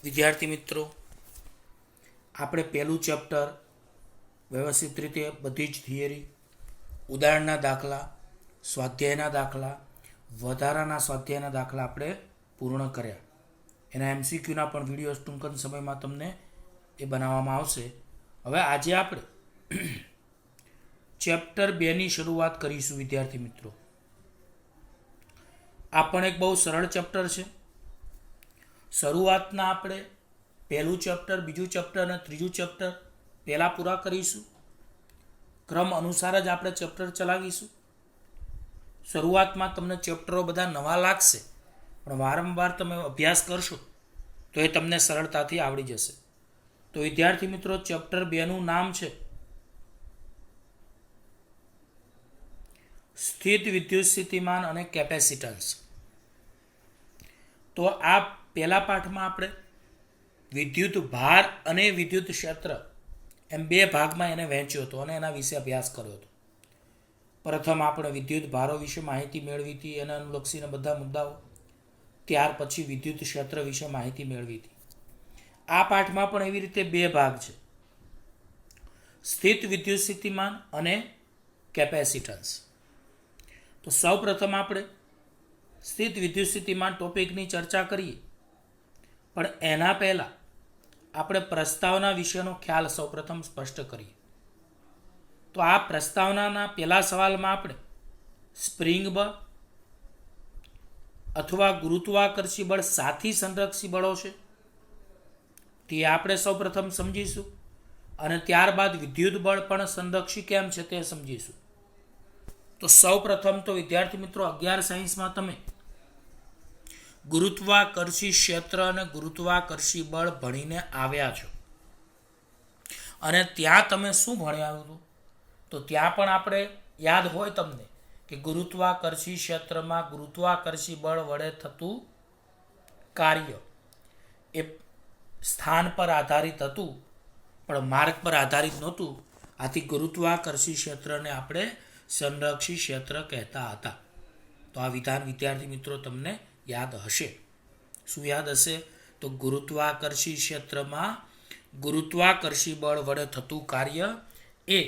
વિદ્યાર્થી મિત્રો, આપણે પહેલું ચેપ્ટર વ્યવસ્થિત રીતે બધી જ થિયરી, ઉદાહરણના દાખલા, સ્વાધ્યાયના દાખલા, વધારાના સ્વાધ્યાયના દાખલા આપણે પૂર્ણ કર્યા. એના MCQના પણ વિડીયો ટૂંક જ સમયમાં તમને એ બનાવવામાં આવશે. હવે આજે આપણે ચેપ્ટર 2ની શરૂઆત કરીશું. વિદ્યાર્થી મિત્રો, આ પણ એક બહુ સરળ ચેપ્ટર છે. શરૂઆતના આપણે પહેલું ચેપ્ટર, બીજું ચેપ્ટર અને ત્રીજું ચેપ્ટર પહેલાં પૂરા કરીશું. ક્રમ અનુસાર જ આપણે ચેપ્ટર ચલાવીશું. શરૂઆતમાં તમને ચેપ્ટરો બધા નવા લાગશે, પણ વારંવાર તમે અભ્યાસ કરશો તો એ તમને સરળતાથી આવડી જશે. તો વિદ્યાર્થી મિત્રો, ચેપ્ટર 2નું નામ છે સ્થિત વિદ્યુત સ્થિતિમાન અને કેપેસિટન્સ. તો આ પહેલા પાઠમાં આપણે વિદ્યુત ભાર અને વિદ્યુત ક્ષેત્ર એમ બે ભાગમાં એને વહેંચ્યો હતો અને એના વિશે અભ્યાસ કર્યો હતો. પ્રથમ આપણે વિદ્યુત ભારો વિશે માહિતી મેળવી હતી, એને અનુલક્ષીને બધા મુદ્દાઓ. ત્યાર પછી વિદ્યુત ક્ષેત્ર વિશે માહિતી મેળવી હતી. આ પાઠમાં પણ એવી રીતે બે ભાગ છે, સ્થિત વિદ્યુત સ્થિતિમાન અને કેપેસિટન્સ. તો સૌ પ્રથમ આપણે સ્થિત વિદ્યુત સ્થિતિમાન ટોપિકની ચર્ચા કરીએ, પણ એના પહેલાં આપણે પ્રસ્તાવના વિશેનો ખ્યાલ સૌપ્રથમ સ્પષ્ટ કરીએ. તો આ પ્રસ્તાવનાના પહેલા સવાલમાં આપણે સ્પ્રિંગ બળ અથવા ગુરુત્વાકર્ષી બળ સાથી સંરક્ષી બળો છે તે આપણે સૌપ્રથમ સમજીશું, અને ત્યારબાદ વિદ્યુત બળ પણ સંરક્ષી કેમ છે તે સમજીશું. તો સૌપ્રથમ તો વિદ્યાર્થી મિત્રો, 11 સાયન્સમાં તમે ગુરુત્વાકર્ષી ક્ષેત્ર અને ગુરુત્વાકર્ષી બળ ભણીને આવ્યા છો, અને ત્યાં તમે શું ભણ્યા હતું? તો ત્યાં પણ આપણે યાદ હોય તમને કે ગુરુત્વાકર્ષી ક્ષેત્રમાં ગુરુત્વાકર્ષી બળ વડે થતું કાર્ય એ સ્થાન પર આધારિત હતું, પણ માર્ગ પર આધારિત નહોતું. આથી ગુરુત્વાકર્ષી ક્ષેત્રને આપણે સંરક્ષી ક્ષેત્ર કહેતા હતા. તો આ વિધાન વિદ્યાર્થી મિત્રો તમને યાદ હશે. શું યાદ હશે? તો ગુરુત્વાકર્ષી ક્ષેત્રમાં ગુરુત્વાકર્ષી બળ વડે થતું કાર્ય એ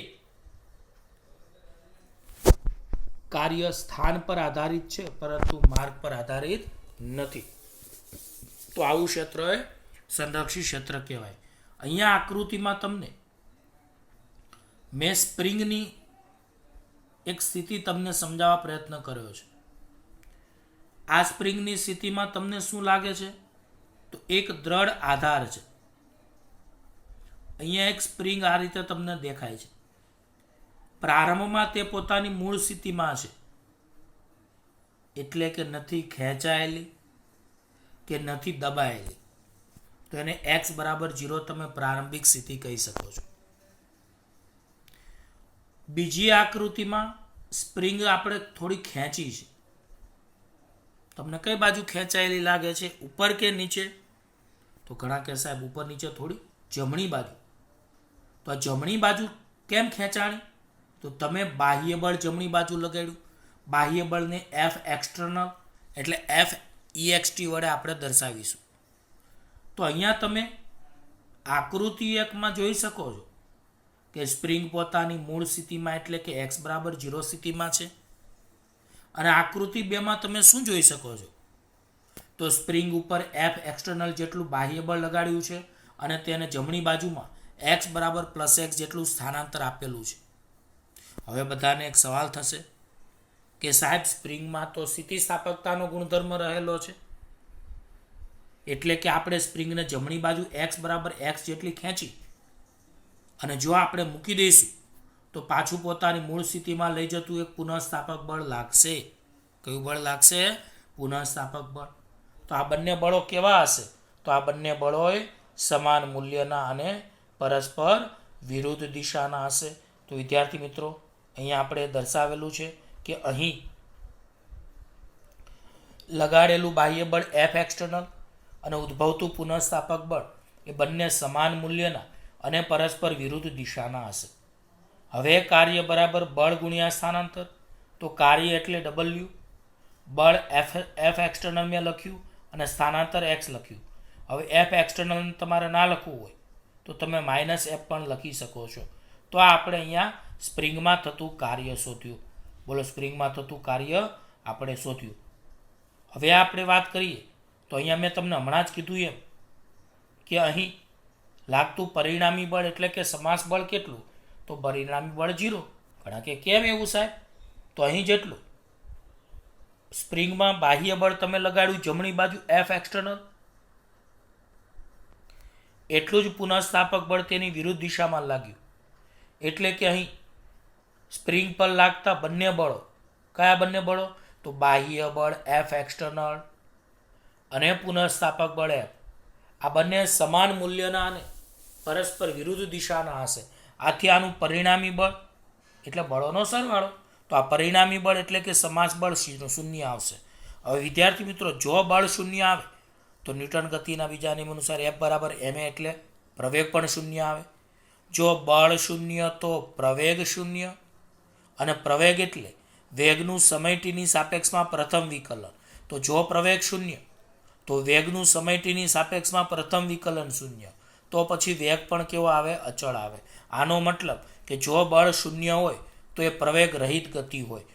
કાર્ય સ્થાન પર આધારિત છે, પરંતુ માર્ગ પર આધારિત નથી. તો આવું ક્ષેત્ર એ સંરક્ષી ક્ષેત્ર કહેવાય. અહીંયા આકૃતિમાં તમને મેં સ્પ્રિંગની એક સ્થિતિ તમને સમજાવવા પ્રયત્ન કર્યો છે. આ સ્પ્રિંગની સ્થિતિમાં તમને શું લાગે છે? તો એક દ્રઢ આધાર છે. અહીંયા એક સ્પ્રિંગ આ રીતે તમને દેખાય છે. પ્રારંભમાં તે પોતાની મૂળ સ્થિતિમાં છે, એટલે કે નથી ખેંચાયેલી કે નથી દબાયેલી. તો એને x=0 તમે પ્રારંભિક સ્થિતિ કહી શકો છો. બીજી આકૃતિમાં સ્પ્રિંગ આપણે થોડી ખેંચી છે. તમને કઈ બાજુ ખેંચાયેલી લાગે છે, ઉપર કે નીચે? તો ઘણા કહે સાહેબ ઉપર નીચે થોડી જમણી બાજુ. તો આ જમણી બાજુ કેમ ખેંચાણી? તો તમે બાહ્ય બળ જમણી બાજુ લગાડ્યું. બાહ્ય બળને F એક્સટર્નલ એટલે FEXT વડે આપણે દર્શાવીશું. તો અહીંયા તમે આકૃતિ 1માં જોઈ શકો છો કે સ્પ્રિંગ પોતાની મૂળ સ્થિતિમાં એટલે કે x=0 સ્થિતિમાં છે, અને આકૃતિ 2માં તમે શું જોઈ શકો છો? તો સ્પ્રિંગ ઉપર F એક્સટર્નલ જેટલું બાહ્ય બળ લગાડ્યું છે, અને તેને જમણી બાજુમાં x=+x જેટલું સ્થાનાંતર આપેલું છે. હવે બધાને એક સવાલ થશે કે સાહેબ સ્પ્રિંગમાં તો સ્થિતિસ્થાપકતાનો ગુણધર્મ રહેલો છે, એટલે કે આપણે સ્પ્રિંગને જમણી બાજુ x=x જેટલી ખેંચી અને જો આપણે મૂકી દઈશું તો પાછું પોતાની મૂળ સ્થિતિમાં લઈ જતું એક પુનઃસ્થાપક બળ લાગશે. કયું બળ લાગશે? પુનઃસ્થાપક બળ. તો આ બંને બળો કેવા હશે? તો આ બંને બળો સમાન મૂલ્યના અને પરસ્પર વિરુદ્ધ દિશાના હશે. તો વિદ્યાર્થી મિત્રો, અહીંયા આપણે દર્શાવેલું છે કે અહીં લગાડેલું બાહ્ય બળ F એક્સટર્નલ અને ઉદ્ભવતું પુનઃસ્થાપક બળ એ બંને સમાન મૂલ્યના અને પરસ્પર વિરુદ્ધ દિશાના હશે. હવે કાર્ય બરાબર બળ ગુણ્યા સ્થાનાંતર. તો કાર્ય એટલે W, બળ F એક્સટર્નલ મેં લખ્યું અને સ્થાનાંતર x લખ્યું. હવે એફ એક્સટર્નલ તમારે ના લખવું હોય તો તમે -F પણ લખી શકો છો. તો આ આપણે અહીંયા સ્પ્રિંગમાં થતું કાર્ય શોધ્યું. બોલો, સ્પ્રિંગમાં થતું કાર્ય આપણે શોધ્યું. હવે આપણે વાત કરીએ તો અહીંયા મેં તમને હમણાં જ કીધું એમ કે અહીં લાગતું પરિણામી બળ એટલે કે સમાસ બળ કેટલું? તો પરિણામી બળ 0. ઘણા કે કેમ એવું સાહેબ? તો અહીં જેટલું સ્પ્રિંગમાં બાહ્ય બળ તમે લગાડ્યું જમણી બાજુ એફ એક્સટર્નલ, એટલું જ પુનઃસ્થાપક બળ તેની વિરુદ્ધ દિશામાં લાગ્યું. એટલે કે અહીં સ્પ્રિંગ પર લાગતા બંને બળો, કયા બંને બળો? તો બાહ્ય બળ એફ એક્સટર્નલ અને પુનઃસ્થાપક બળ એફ, આ બંને સમાન મૂલ્યના અને પરસ્પર વિરુદ્ધ દિશાના હશે. આથી આનું પરિણામી બળ એટલે બળોનો સરવાળો. તો આ પરિણામી બળ એટલે કે સમાસ બળ શૂન્ય આવશે. હવે વિદ્યાર્થી મિત્રો, જો બળ શૂન્ય આવે તો ન્યૂટન ગતિના બીજા નિયમ અનુસાર F બરાબર ma એટલે પ્રવેગ પણ શૂન્ય આવે. જો બળ શૂન્ય તો પ્રવેગ શૂન્ય, અને પ્રવેગ એટલે વેગનું સમય ટીની સાપેક્ષમાં પ્રથમ વિકલન. તો જો પ્રવેગ શૂન્ય તો વેગનું સમય ટીની સાપેક્ષમાં પ્રથમ વિકલન શૂન્ય. તો પછી વેગ પણ કેવો આવે? અચળ આવે. આનો મતલબ કે જો બળ શૂન્ય હોય તો એ પ્રવેગ રહિત ગતિ હોય.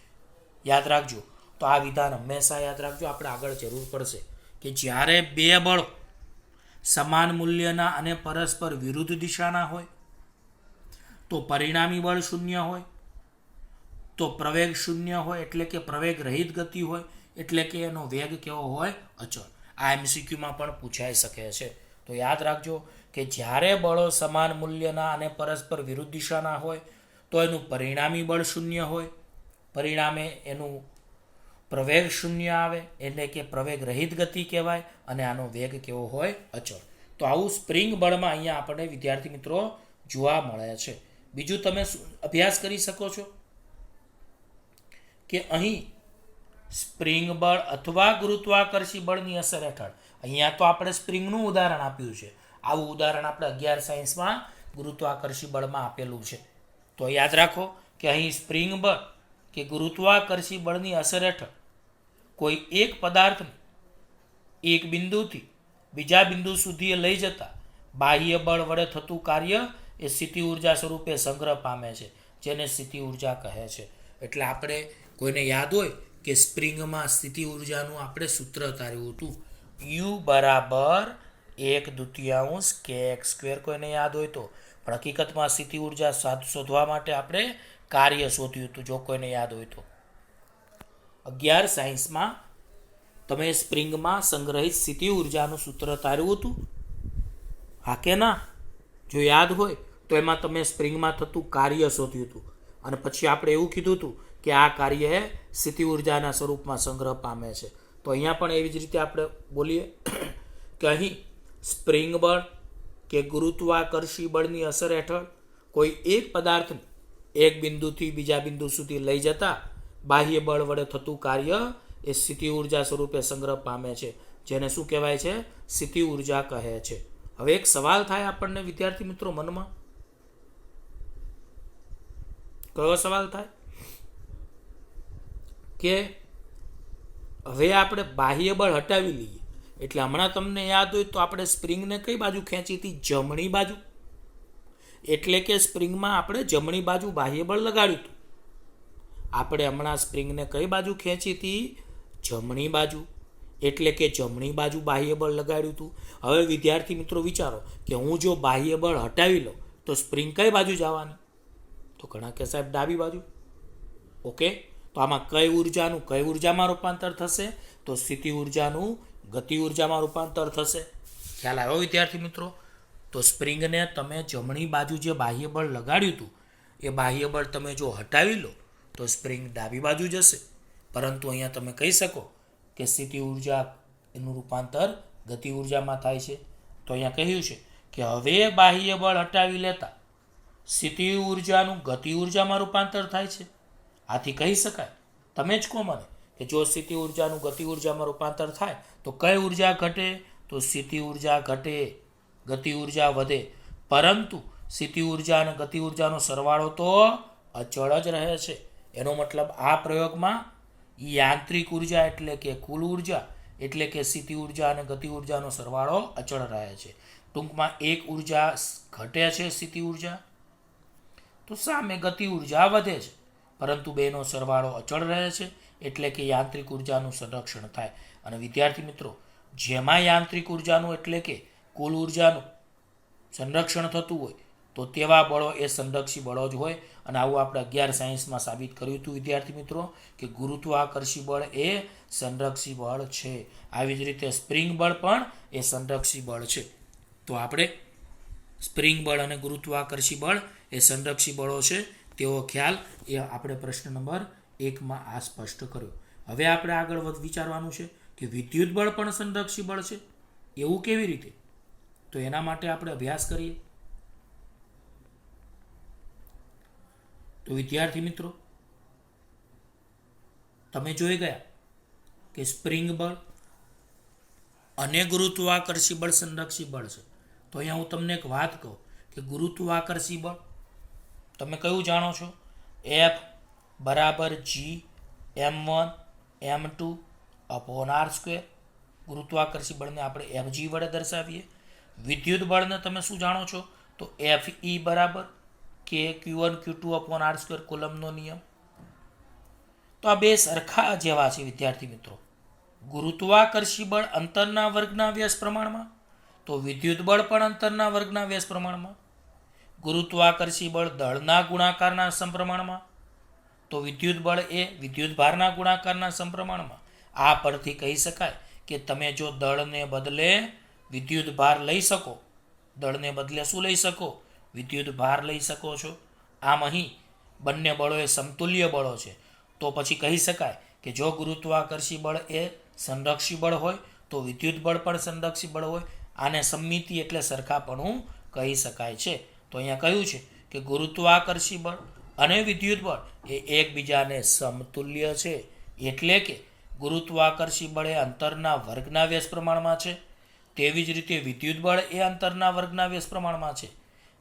યાદ રાખજો. તો આ વિધાન હંમેશા યાદ રાખજો, આપણે આગળ જરૂર પડશે કે જ્યારે બે બળો સમાન મૂલ્યના અને પરસ્પર વિરુદ્ધ દિશાના હોય તો પરિણામી બળ શૂન્ય હોય, તો પ્રવેગ શૂન્ય હોય એટલે કે પ્રવેગ રહિત ગતિ હોય, એટલે કે એનો વેગ કેવો હોય? અચળ. આ MCQમાં પણ પૂછાઈ શકે છે. તો યાદ રાખજો કે જ્યારે બળો સમાન મૂલ્યના અને પરસ્પર વિરુદ્ધ દિશાના હોય તો એનું પરિણામી બળ શૂન્ય હોય, પરિણામે એનું પ્રવેગ શૂન્ય આવે એટલે કે પ્રવેગ રહિત ગતિ કહેવાય, અને આનો વેગ કેવો હોય? અચળ. તો આવું સ્પ્રિંગ બળમાં અહીંયા આપણને વિદ્યાર્થી મિત્રો જોવા મળે છે. બીજું તમે અભ્યાસ કરી શકો છો કે અહીં સ્પ્રિંગ બળ અથવા ગુરુત્વાકર્ષી બળની અસર હેઠળ, અહીંયા તો આપણે સ્પ્રિંગનું ઉદાહરણ આપ્યું છે. આવું ઉદાહરણ આપણે 11 સાયન્સમાં ગુરુત્વાકર્ષી બળમાં આપેલું છે. તો યાદ રાખો કે અહીં સ્પ્રિંગ બળ કે ગુરુત્વાકર્ષી બળની અસર હેઠળ કોઈ એક પદાર્થને એક બિંદુથી બીજા બિંદુ સુધી લઈ જતા બાહ્ય બળ વડે થતું કાર્ય એ સ્થિતિ ઉર્જા સ્વરૂપે સંગ્રહ પામે છે, જેને સ્થિતિ ઉર્જા કહે છે. એટલે આપણે કોઈને યાદ હોય કે સ્પ્રિંગમાં સ્થિતિ ઉર્જાનું આપણે સૂત્ર તાર્યું હતું, U બરાબર 1/2 kx². કોઈને યાદ હોય તો. પણ હકીકતમાં સ્થિતિ ઉર્જા શોધવા માટે આપણે કાર્ય શોધ્યું હતું, જો કોઈને યાદ હોય તો. 11 સાયન્સમાં તમે સ્પ્રિંગમાં સંગ્રહિત સ્થિતિ ઉર્જાનું સૂત્ર તાર્યું હતું, હા કે ના? જો યાદ હોય તો એમાં તમે સ્પ્રિંગમાં થતું કાર્ય શોધ્યું હતું, અને પછી આપણે એવું કીધું હતું કે આ કાર્ય એ સ્થિતિ ઉર્જાના સ્વરૂપમાં સંગ્રહ પામે છે. તો અહીંયા પણ એવી જ રીતે આપણે બોલીએ કે અહીં સ્પ્રિંગ બળ કે ગુરુત્વાકર્ષી બળની અસર હેઠળ કોઈ એક પદાર્થને એક બિંદુથી બીજા બિંદુ સુધી લઈ જતા બાહ્ય બળ વડે થતું કાર્ય એ સ્થિતિ ઉર્જા સ્વરૂપે સંગ્રહ પામે છે, જેને શું કહેવાય છે? સ્થિતિ ઉર્જા કહે છે. હવે એક સવાલ થાય આપણને વિદ્યાર્થી મિત્રો મનમાં. કયો સવાલ થાય? કે હવે આપણે બાહ્ય બળ હટાવી લઈએ એટલે હમણાં તમને યાદ હોય તો આપણે સ્પ્રિંગને કઈ બાજુ ખેંચી હતી? જમણી બાજુ. એટલે કે સ્પ્રિંગમાં આપણે જમણી બાજુ બાહ્ય બળ લગાડ્યું હતું. આપણે હમણાં સ્પ્રિંગને કઈ બાજુ ખેંચી હતી? જમણી બાજુ. એટલે કે જમણી બાજુ બાહ્ય બળ લગાડ્યું હતું. હવે વિદ્યાર્થી મિત્રો વિચારો કે હું જો બાહ્ય બળ હટાવી લઉં તો સ્પ્રિંગ કઈ બાજુ જવાની? તો ઘણા કે સાહેબ ડાબી બાજુ. ઓકે, તો આમાં કઈ ઉર્જાનું કઈ ઉર્જામાં રૂપાંતર થશે? તો સ્થિતિ ઉર્જાનું ગતિ ઉર્જામાં રૂપાંતર થશે. ખ્યાલ આવ્યો વિદ્યાર્થી મિત્રો? તો સ્પ્રિંગને તમે જમણી બાજુ જે બાહ્ય બળ લગાડ્યું હતું એ બાહ્ય બળ તમે જો હટાવી લો તો સ્પ્રિંગ ડાબી બાજુ જશે. પરંતુ અહીંયા તમે કહી શકો કે સ્થિતિ ઉર્જા એનું રૂપાંતર ગતિ ઉર્જામાં થાય છે. તો અહીંયા કહ્યું છે કે હવે બાહ્ય બળ હટાવી લેતા સ્થિતિ ઉર્જાનું ગતિ ઉર્જામાં રૂપાંતર થાય છે. આથી કહી શકાય, તમે જ કહો મને, કે જો સ્થિતિ ઉર્જાનું ગતિ ઉર્જામાં રૂપાંતર થાય તો કઈ ઉર્જા ઘટે? તો સ્થિતિ ઉર્જા ઘટે, ગતિ ઉર્જા વધે. પરંતુ સ્થિતિ ઉર્જા અને ગતિ ઉર્જાનો સરવાળો તો અચળ જ રહે છે. એનો મતલબ આ પ્રયોગમાં યાંત્રિક ઉર્જા એટલે કે કુલ ઉર્જા એટલે કે સ્થિતિ ઉર્જા અને ગતિ ઉર્જાનો સરવાળો અચળ રહે છે. ટૂંકમાં એક ઉર્જા ઘટે છે સ્થિતિ ઉર્જા, તો સામે ગતિ ઉર્જા વધે છે, પરંતુ બેનો સરવાળો અચળ રહે છે, એટલે કે યાંત્રિક ઉર્જાનું સંરક્ષણ થાય. અને વિદ્યાર્થી મિત્રો, જેમાં યાંત્રિક ઉર્જાનું એટલે કે કુલ ઉર્જાનું સંરક્ષણ થતું હોય તો તેવા બળો એ સંરક્ષી બળો જ હોય. અને આવું આપણે 11 સાયન્સમાં સાબિત કર્યું હતું વિદ્યાર્થી મિત્રો કે ગુરુત્વાકર્ષી બળ એ સંરક્ષી બળ છે. આવી જ રીતે સ્પ્રિંગ બળ પણ એ સંરક્ષી બળ છે. તો આપણે સ્પ્રિંગ બળ અને ગુરુત્વાકર્ષી બળ એ સંરક્ષી બળો છે તેવો ખ્યાલ એ આપણે પ્રશ્ન નંબર 1માં આ સ્પષ્ટ કર્યો. હવે આપણે આગળ વિચારવાનું છે કે વિદ્યુત બળ પણ સંરક્ષી બળ છે, એવું કેવી રીતે? તો એના માટે આપણે અભ્યાસ કરીએ. તો વિદ્યાર્થી મિત્રો, તમે જોઈ ગયા કે સ્પ્રિંગ બળ અને ગુરુત્વાકર્ષી બળ સંરક્ષી બળ છે. તો અહીંયા હું તમને એક વાત કહું કે ગુરુત્વાકર્ષી બળ તમે કયું જાણો છો? F બરાબર G m1m2/r². ગુરુત્વાકર્ષી બળને આપણે Fg વડે દર્શાવીએ. વિદ્યુત બળને તમે શું જાણો છો? તો Fe બરાબર K/Q1Q2/r², કુલમનો નિયમ. તો આ બે સરખા જેવા છે વિદ્યાર્થી મિત્રો. ગુરુત્વાકર્ષી બળ અંતરના વર્ગના વ્યાસ પ્રમાણમાં, તો વિદ્યુત બળ પણ અંતરના વર્ગના વ્યાસ પ્રમાણમાં. ગુરુત્વાકર્ષી બળ દળના ગુણાકારના સમપ્રમાણમાં, તો વિદ્યુત બળ એ વિદ્યુત ભારના ગુણાકારના સમપ્રમાણમાં. આ પરથી કહી શકાય કે તમે જો દળને બદલે વિદ્યુત ભાર લઈ શકો, દળને બદલે શું લઈ શકો? વિદ્યુત ભાર લઈ શકો છો. આમ અહીં બંને બળો એ સમતુલ્ય બળો છે. તો પછી કહી શકાય કે જો ગુરુત્વાકર્ષી બળ એ સંરક્ષી બળ હોય તો વિદ્યુત બળ પણ સંરક્ષી બળ હોય. આને સમમિતિ એટલે સરખાપણું કહી શકાય છે. તો અહીંયા કહ્યું છે કે ગુરુત્વાકર્ષી બળ અને વિદ્યુત બળ એ એકબીજાને સમતુલ્ય છે, એટલે કે ગુરુત્વાકર્ષી બળ એ અંતરના વર્ગના વ્યાસ પ્રમાણમાં છે, તેવી જ રીતે વિદ્યુત બળ એ અંતરના વર્ગના વ્યાસ પ્રમાણમાં છે.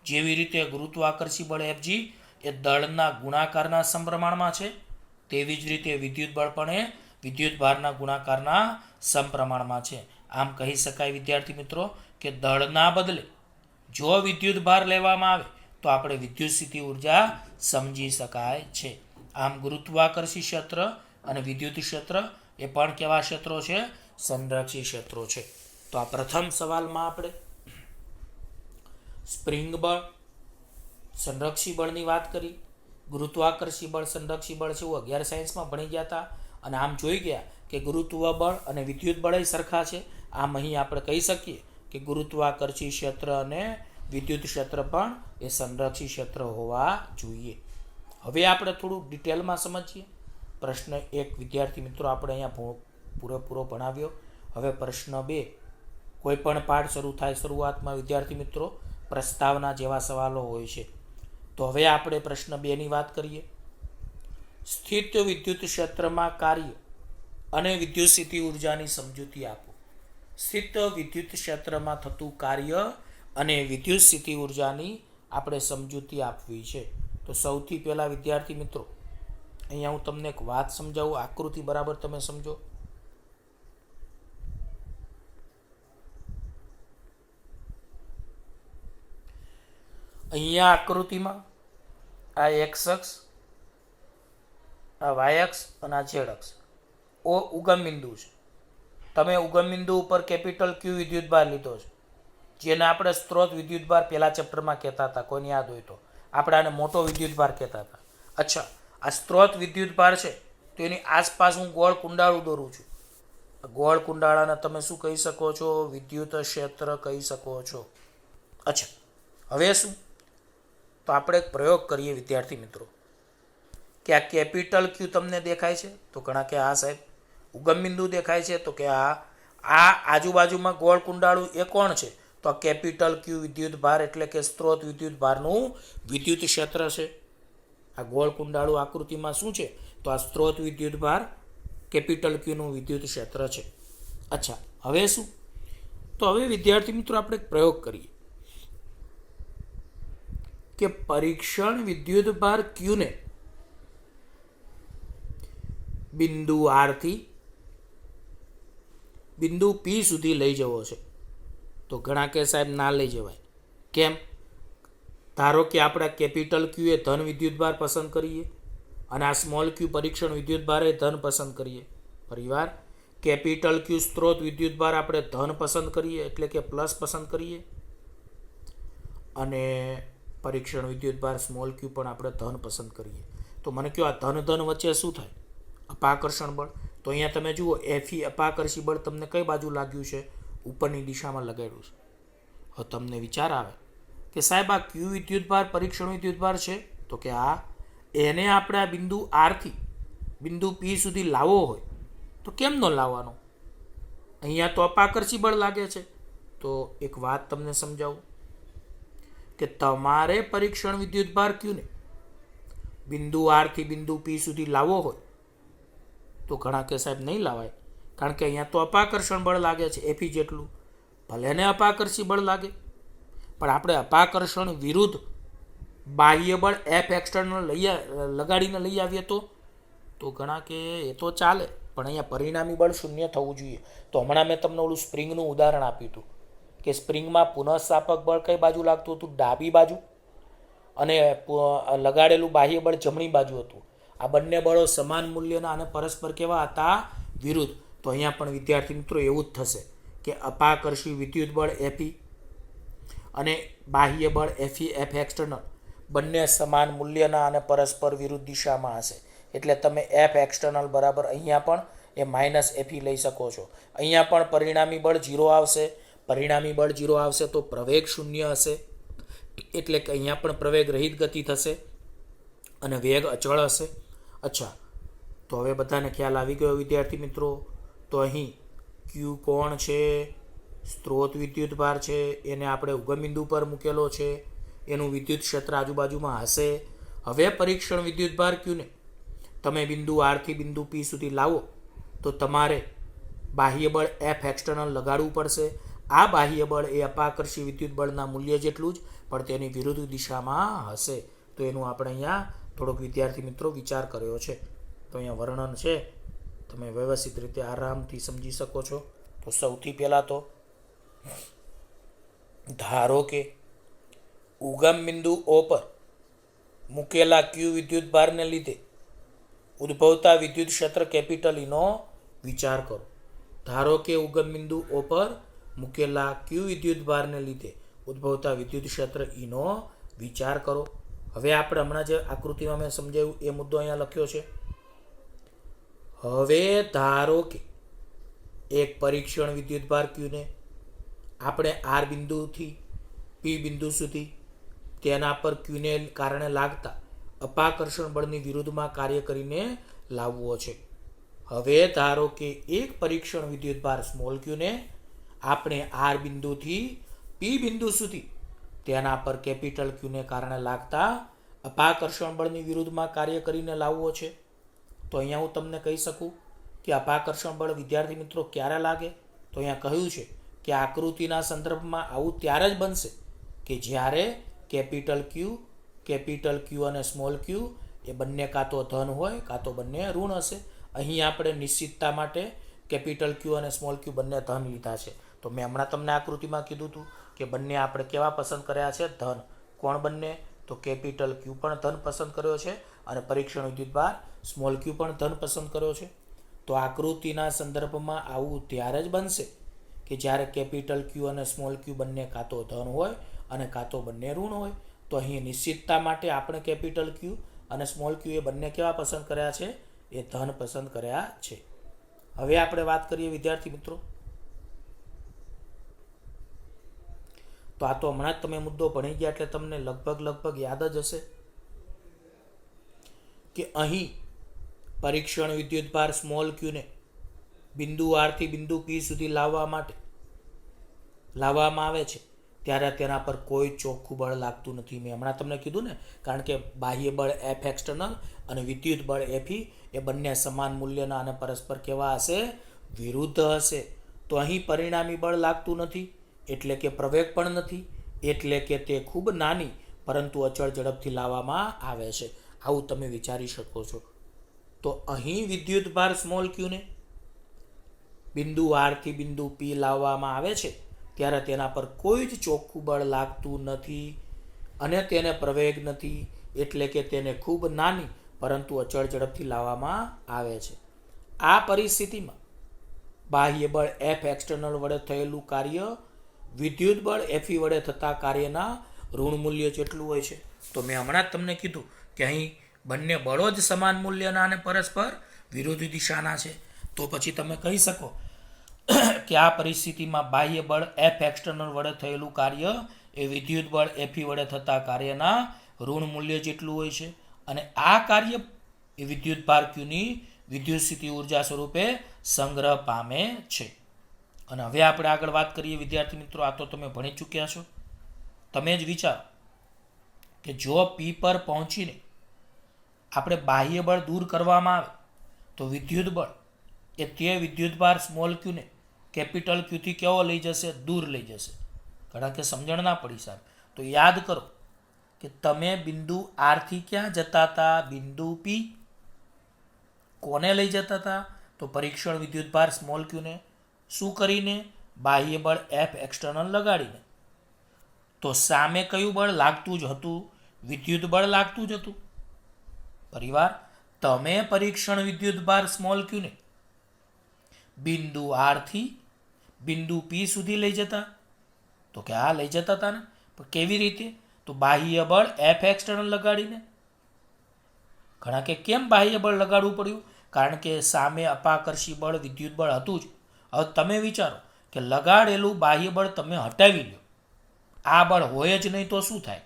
જેવી રીતે ગુરુત્વાકર્ષી બળ Fg એ દળના ગુણાકારના સમપ્રમાણમાં છે, તેવી જ રીતે વિદ્યુત બળ પણ એ વિદ્યુત ભારના ગુણાકારના સમપ્રમાણમાં છે. આમ કહી શકાય વિદ્યાર્થી મિત્રો કે દળના બદલે જો વિદ્યુત ભાર લેવામાં આવે તો આપણે વિદ્યુત સ્થિતિ ઉર્જા સમજી શકાય છે. આમ ગુરુત્વાકર્ષી ક્ષેત્ર અને વિદ્યુત ક્ષેત્ર એ પણ કેવા ક્ષેત્રો છે? સંરક્ષી ક્ષેત્રો છે. તો આ પ્રથમ સવાલમાં આપણે સ્પ્રિંગ બળ સંરક્ષી બળની વાત કરી. ગુરુત્વાકર્ષી બળ સંરક્ષી બળ છે એવું 11 સાયન્સમાં ભણી ગયા હતા. અને આમ જોઈ ગયા કે ગુરુત્વ બળ અને વિદ્યુત બળ સરખા છે. આમ અહીં આપણે કહી શકીએ કે ગુરુત્વાકર્ષી ક્ષેત્ર અને વિદ્યુત ક્ષેત્ર પણ એ સંરક્ષી ક્ષેત્ર હોવા જોઈએ. હવે આપણે થોડું ડિટેલમાં સમજીએ. પ્રશ્ન 1 વિદ્યાર્થી મિત્રો આપણે અહીંયા પૂરેપૂરો ભણાવ્યો. હવે પ્રશ્ન 2, કોઈ પણ પાઠ શરૂ થાય શરૂઆતમાં વિદ્યાર્થી મિત્રો પ્રસ્તાવના જેવા સવાલો હોય છે. તો હવે આપણે પ્રશ્ન 2 ની વાત કરીએ. સ્થિત વિદ્યુત ક્ષેત્રમાં કાર્ય અને વિદ્યુત સ્થિતિ ઉર્જાની સમજૂતી આપો. સ્થિત વિદ્યુત ક્ષેત્રમાં થતું કાર્ય અને વિદ્યુત સ્થિતિ ઉર્જાની આપણે સમજૂતી આપવી છે. તો સૌથી પહેલા વિદ્યાર્થી મિત્રો અહીંયા હું તમને એક વાત સમજાવું, આકૃતિ બરાબર તમે સમજો. અહીંયા આકૃતિમાં આ એક્સ અક્ષ, આ વાય અક્ષ અને આ ઝેડ અક્ષ ઉગમ બિંદુ છે. તમે ઉગમ બિંદુ ઉપર કેપિટલ Q વિદ્યુત ભાર લીધો છે, જેને આપણે સ્ત્રોત વિદ્યુત ભાર પહેલા ચેપ્ટરમાં કહેતા હતા. કોઈને યાદ હોય તો આપણે આને મોટો વિદ્યુત ભાર કહેતા હતા. અચ્છા, આ સ્ત્રોત વિદ્યુત ભાર છે તો એની આસપાસ હું ગોળ કુંડાળું દોરું છું. ગોળ કુંડાળાને તમે શું કહી શકો છો? વિદ્યુત ક્ષેત્ર કહી શકો છો. અચ્છા, હવે શું? તો આપણે એક પ્રયોગ કરીએ વિદ્યાર્થી મિત્રો કે આ કેપિટલ Q તમને દેખાય છે? તો ઘણા કે આ સાહેબ ઉગમ બિંદુ દેખાય છે. તો કે આ આજુબાજુમાં ગોળ કુંડાળું એ કોણ છે? તો આ કેપિટલ Q વિદ્યુત ભાર એટલે કે સ્ત્રોત વિદ્યુત ભારનું વિદ્યુત ક્ષેત્ર છે. આ ગોળ કુંડાળું આકૃતિમાં શું છે? તો આ સ્ત્રોત વિદ્યુત ભાર કેપિટલ Q નું વિદ્યુત ક્ષેત્ર છે. અચ્છા, હવે શું? તો હવે વિદ્યાર્થી મિત્રો આપણે એક પ્રયોગ કરીએ કે પરીક્ષણ વિદ્યુત ભાર Q ને બિંદુ R થી બિંદુ પી સુધી લઈ જવો છે. તો ઘણા કે સાહેબ ના લઈ જવાય. કેમ? ધારો કે આપણે કેપિટલ ક્યુ એ ધન વિદ્યુતભાર પસંદ કરીએ અને આ સ્મોલ ક્યુ પરીક્ષણ વિદ્યુતભાર એ ધન પસંદ કરીએ. પરિવાર કેપિટલ ક્યુ સ્ત્રોત વિદ્યુતભાર આપણે ધન પસંદ કરીએ એટલે કે પ્લસ પસંદ કરીએ અને પરીક્ષણ વિદ્યુતભાર સ્મોલ ક્યુ પણ આપણે ધન પસંદ કરીએ. તો મને કહો આ ધન ધન વચ્ચે શું થાય? અપાકર્ષણ બળ. તો અહીંયા તમે જુઓ એફઈ અપાકર્ષી બળ તમને કઈ બાજુ લાગ્યું છે? ઉપરની દિશામાં લગાડ્યું છે. હવે તમને વિચાર આવે કે સાહેબ આ ક્યુ વિદ્યુતભાર પરીક્ષણ વિદ્યુતભાર છે, તો કે આ એને આપણે આ બિંદુ આરથી બિંદુ પી સુધી લાવવો હોય તો કેમ ન લાવવાનો? અહીંયા તો અપાકર્ષી બળ લાગે છે. તો એક વાત તમને સમજાવું કે તમારે પરીક્ષણ વિદ્યુતભાર ક્યુને બિંદુ આરથી બિંદુ પી સુધી લાવવો હોય તો ઘણા કે સાહેબ નહીં લાવાય, કારણ કે અહીંયા તો અપાકર્ષણ બળ લાગે છે એફી જેટલું. ભલે ને અપાકર્ષી બળ લાગે પણ આપણે અપાકર્ષણ વિરુદ્ધ બાહ્ય બળ એફ એક્સટર્નલ લગાડીને લઈ આવીએ તો ઘણા કે એ તો ચાલે, પણ અહીંયા પરિણામી બળ શૂન્ય થવું જોઈએ. તો હમણાં મેં તમને ઓલું સ્પ્રિંગનું ઉદાહરણ આપ્યું હતું કે સ્પ્રિંગમાં પુનઃસ્થાપક બળ કઈ બાજુ લાગતું હતું? ડાબી બાજુ, અને લગાડેલું બાહ્ય બળ જમણી બાજુ હતું. આ બંને બળો સમાન મૂલ્યના અને પરસ્પર કેવા હતા? વિરુદ્ધ. તો અહીંયા પણ વિદ્યાર્થી મિત્રો એવું જ થશે કે અપાકર્ષી વિદ્યુત બળ એફઈ અને બાહ્ય બળ એફઈ એફ એક્સટર્નલ બંને સમાન મૂલ્યના અને પરસ્પર વિરુદ્ધ દિશામાં હશે. એટલે તમે એફ એક્સટર્નલ બરાબર અહીંયા પણ એ માઇનસ એફઈ લઈ શકો છો. અહીંયા પણ પરિણામી બળ 0 આવશે. પરિણામી બળ 0 આવશે તો પ્રવેગ શૂન્ય હશે, એટલે કે અહીંયા પણ પ્રવેગ રહિત ગતિ થશે અને વેગ અચળ હશે. અચ્છા, તો હવે બધાને ખ્યાલ આવી ગયો વિદ્યાર્થી મિત્રો. તો અહીં ક્યુ કોણ છે? સ્ત્રોત વિદ્યુતભાર છે, એને આપણે ઉગમ બિંદુ પર મૂકેલો છે, એનું વિદ્યુત ક્ષેત્ર આજુબાજુમાં હશે. હવે પરીક્ષણ વિદ્યુતભાર ક્યુને તમે બિંદુ આરથી બિંદુ પી સુધી લાવો તો તમારે બાહ્ય બળ એફ એક્સટર્નલ લગાડવું પડશે. આ બાહ્ય બળ એ અપાકર્ષી વિદ્યુત બળના મૂલ્ય જેટલું જ પણ તેની વિરુદ્ધ દિશામાં હશે. તો એનું આપણે અહીંયા થોડોક વિદ્યાર્થી મિત્રો વિચાર કર્યો છે. તો અહીંયા વર્ણન છે, તમે વ્યવસ્થિત રીતે આરામથી સમજી શકો છો. તો સૌથી પહેલાં તો ધારો કે ઉગમ બિંદુ ઓ પર મૂકેલા ક્યુ વિદ્યુતભારને લીધે ઉદ્ભવતા વિદ્યુત ક્ષેત્ર કેપિટલ ઈનો વિચાર કરો. ધારો કે ઉગમ બિંદુ ઓ પર મૂકેલા ક્યુ વિદ્યુતભારને લીધે ઉદ્ભવતા વિદ્યુત ક્ષેત્ર ઈનો વિચાર કરો. હવે આપણે હમણાં જે આકૃતિમાં મેં સમજાવ્યું એ મુદ્દો અહીંયા લખ્યો છે. હવે ધારો કે એક પરીક્ષણ વિદ્યુતભાર ક્યુને આપણે આર બિંદુથી પી બિંદુ સુધી તેના પર ક્યુને કારણે લાગતા અપાકર્ષણ બળની વિરુદ્ધમાં કાર્ય કરીને લાવવો છે. હવે ધારો કે એક પરીક્ષણ વિદ્યુતભાર સ્મોલ ક્યુને આપણે આર બિંદુથી પી બિંદુ સુધી તેના પર કેપિટલ ક્યુને કારણે લાગતા અપાકર્ષણ બળની વિરુદ્ધમાં કાર્ય કરીને લાવવો છે. તો અહીંયા હું તમને કહી શકું કે અપાકર્ષણ બળ વિદ્યાર્થી મિત્રો ક્યારે લાગે? તો અહીંયા કહ્યું છે કે આકૃતિના સંદર્ભમાં આવું ત્યારે જ બનશે કે જ્યારે કેપિટલ ક્યુ અને સ્મોલ ક્યુ એ બંને કાં તો ધન હોય કાં તો બંને ઋણ હશે. અહીં આપણે નિશ્ચિતતા માટે કેપિટલ ક્યુ અને સ્મોલ ક્યુ બંને ધન લીધા છે. તો મેં હમણાં તમને આકૃતિમાં કીધું હતું કે બંને આપણે કેવા પસંદ કર્યા છે? ધન. કોણ બંને? તો કેપિટલ ક્યુ પણ ધન પસંદ કર્યો છે અને પરીક્ષણ વિદ્યુતભાર સ્મોલ ક્યુ પણ ધન પસંદ કર્યો છે. તો આકૃતિના સંદર્ભમાં આવું ત્યારે જ બનશે કે જ્યારે કેપિટલ ક્યુ અને સ્મોલ ક્યુ બંને કાં તો ધન હોય અને કાં તો બંને ઋણ હોય. તો અહીં નિશ્ચિતતા માટે આપણે કેપિટલ ક્યુ અને સ્મોલ ક્યુ એ બંને કેવા પસંદ કર્યા છે? એ ધન પસંદ કર્યા છે. હવે આપણે વાત કરીએ વિદ્યાર્થી મિત્રો, તો આ તો હમણાં જ તમે મુદ્દો ભણી ગયા એટલે તમને લગભગ યાદ જ હશે કે અહીં પરીક્ષણ વિદ્યુતભાર સ્મોલ ક્યુને બિંદુ આરથી બિંદુ પી સુધી લાવવામાં આવે છે ત્યારે તેના પર કોઈ ચોખ્ખું બળ લાગતું નથી. મેં હમણાં તમને કીધું ને, કારણ કે બાહ્ય બળ એફ એક્સટર્નલ અને વિદ્યુત બળ એફઈ એ બંને સમાન મૂલ્યના અને પરસ્પર કેવા હશે? વિરુદ્ધ હશે. તો અહીં પરિણામી બળ લાગતું નથી, એટલે કે પ્રવેગ પણ નથી, એટલે કે તે ખૂબ નાની પરંતુ અચળ ઝડપથી લાવવામાં આવે છે. આવું તમે વિચારી શકો છો. તો અહીં વિદ્યુતભાર સ્મોલ ક્યુને બિંદુ આરથી બિંદુ પી લાવવામાં આવે છે ત્યારે તેના પર કોઈ જ ચોખ્ખું બળ લાગતું નથી અને તેને પ્રવેગ નથી, એટલે કે તેને ખૂબ નાની પરંતુ અચળ ઝડપથી લાવવામાં આવે છે. આ પરિસ્થિતિમાં બાહ્ય બળ એફ એક્સટર્નલ વડે થયેલું કાર્ય વિદ્યુત બળ એફઈ વડે થતા કાર્યના ઋણ મૂલ્ય જેટલું હોય છે. તો મેં હમણાં જ તમને કીધું કે અહીં બંને બળો જ સમાન મૂલ્યના અને પરસ્પર વિરોધી દિશાના છે. તો પછી તમે કહી શકો કે આ પરિસ્થિતિમાં બાહ્ય બળ એફ એક્સટર્નલ વડે થયેલું કાર્ય એ વિદ્યુત બળ એફઈ વડે થતા કાર્યના ઋણ મૂલ્ય જેટલું હોય છે અને આ કાર્ય એ વિદ્યુત ભાર ક્યુની વિદ્યુત સ્થિતિ ઉર્જા સ્વરૂપે સંગ્રહ પામે છે. અને હવે આપણે આગળ વાત કરીએ વિદ્યાર્થી મિત્રો, આ તો તમે ભણી ચૂક્યા છો. તમે જ વિચારો કે જો પી પર પહોંચીને આપણે બાહ્ય બળ દૂર કરવામાં આવે તો વિદ્યુત બળ એ તે વિદ્યુત ભાર સ્મોલ ક્યુને કેપિટલ ક્યુથી કેવો લઈ જશે? દૂર લઈ જશે. કારણ કે સમજણ ના પડી સાહેબ. તો યાદ કરો કે તમે બિંદુ આરથી ક્યાં જતા હતા? બિંદુ પી. કોને લઈ જતા હતા? તો પરીક્ષણ વિદ્યુત ભાર સ્મોલ ક્યુને. શું કરીને? બાહ્ય બળ એફ એક્સટર્નલ લગાડીને. તો સામે કયું બળ લાગતું જ હતું? વિદ્યુત બળ લાગતું જ હતું. પરિવાર, તમે પરીક્ષણ વિદ્યુત ભાર સ્મોલ ક્યુને બિંદુ આરથી બિંદુ પી સુધી લઈ જતા? તો કે આ લઈ જતા હતા ને. પણ કેવી રીતે? તો બાહ્ય બળ એફ એક્સટર્નલ લગાડીને. ઘણા કે કેમ બાહ્ય બળ લગાડવું પડ્યું? કારણ કે સામે અપાકર્ષી બળ વિદ્યુત બળ હતું જ. હવે તમે વિચારો કે લગાડેલું બાહ્ય બળ તમે હટાવી લો, આ બળ હોય જ નહીં તો શું થાય?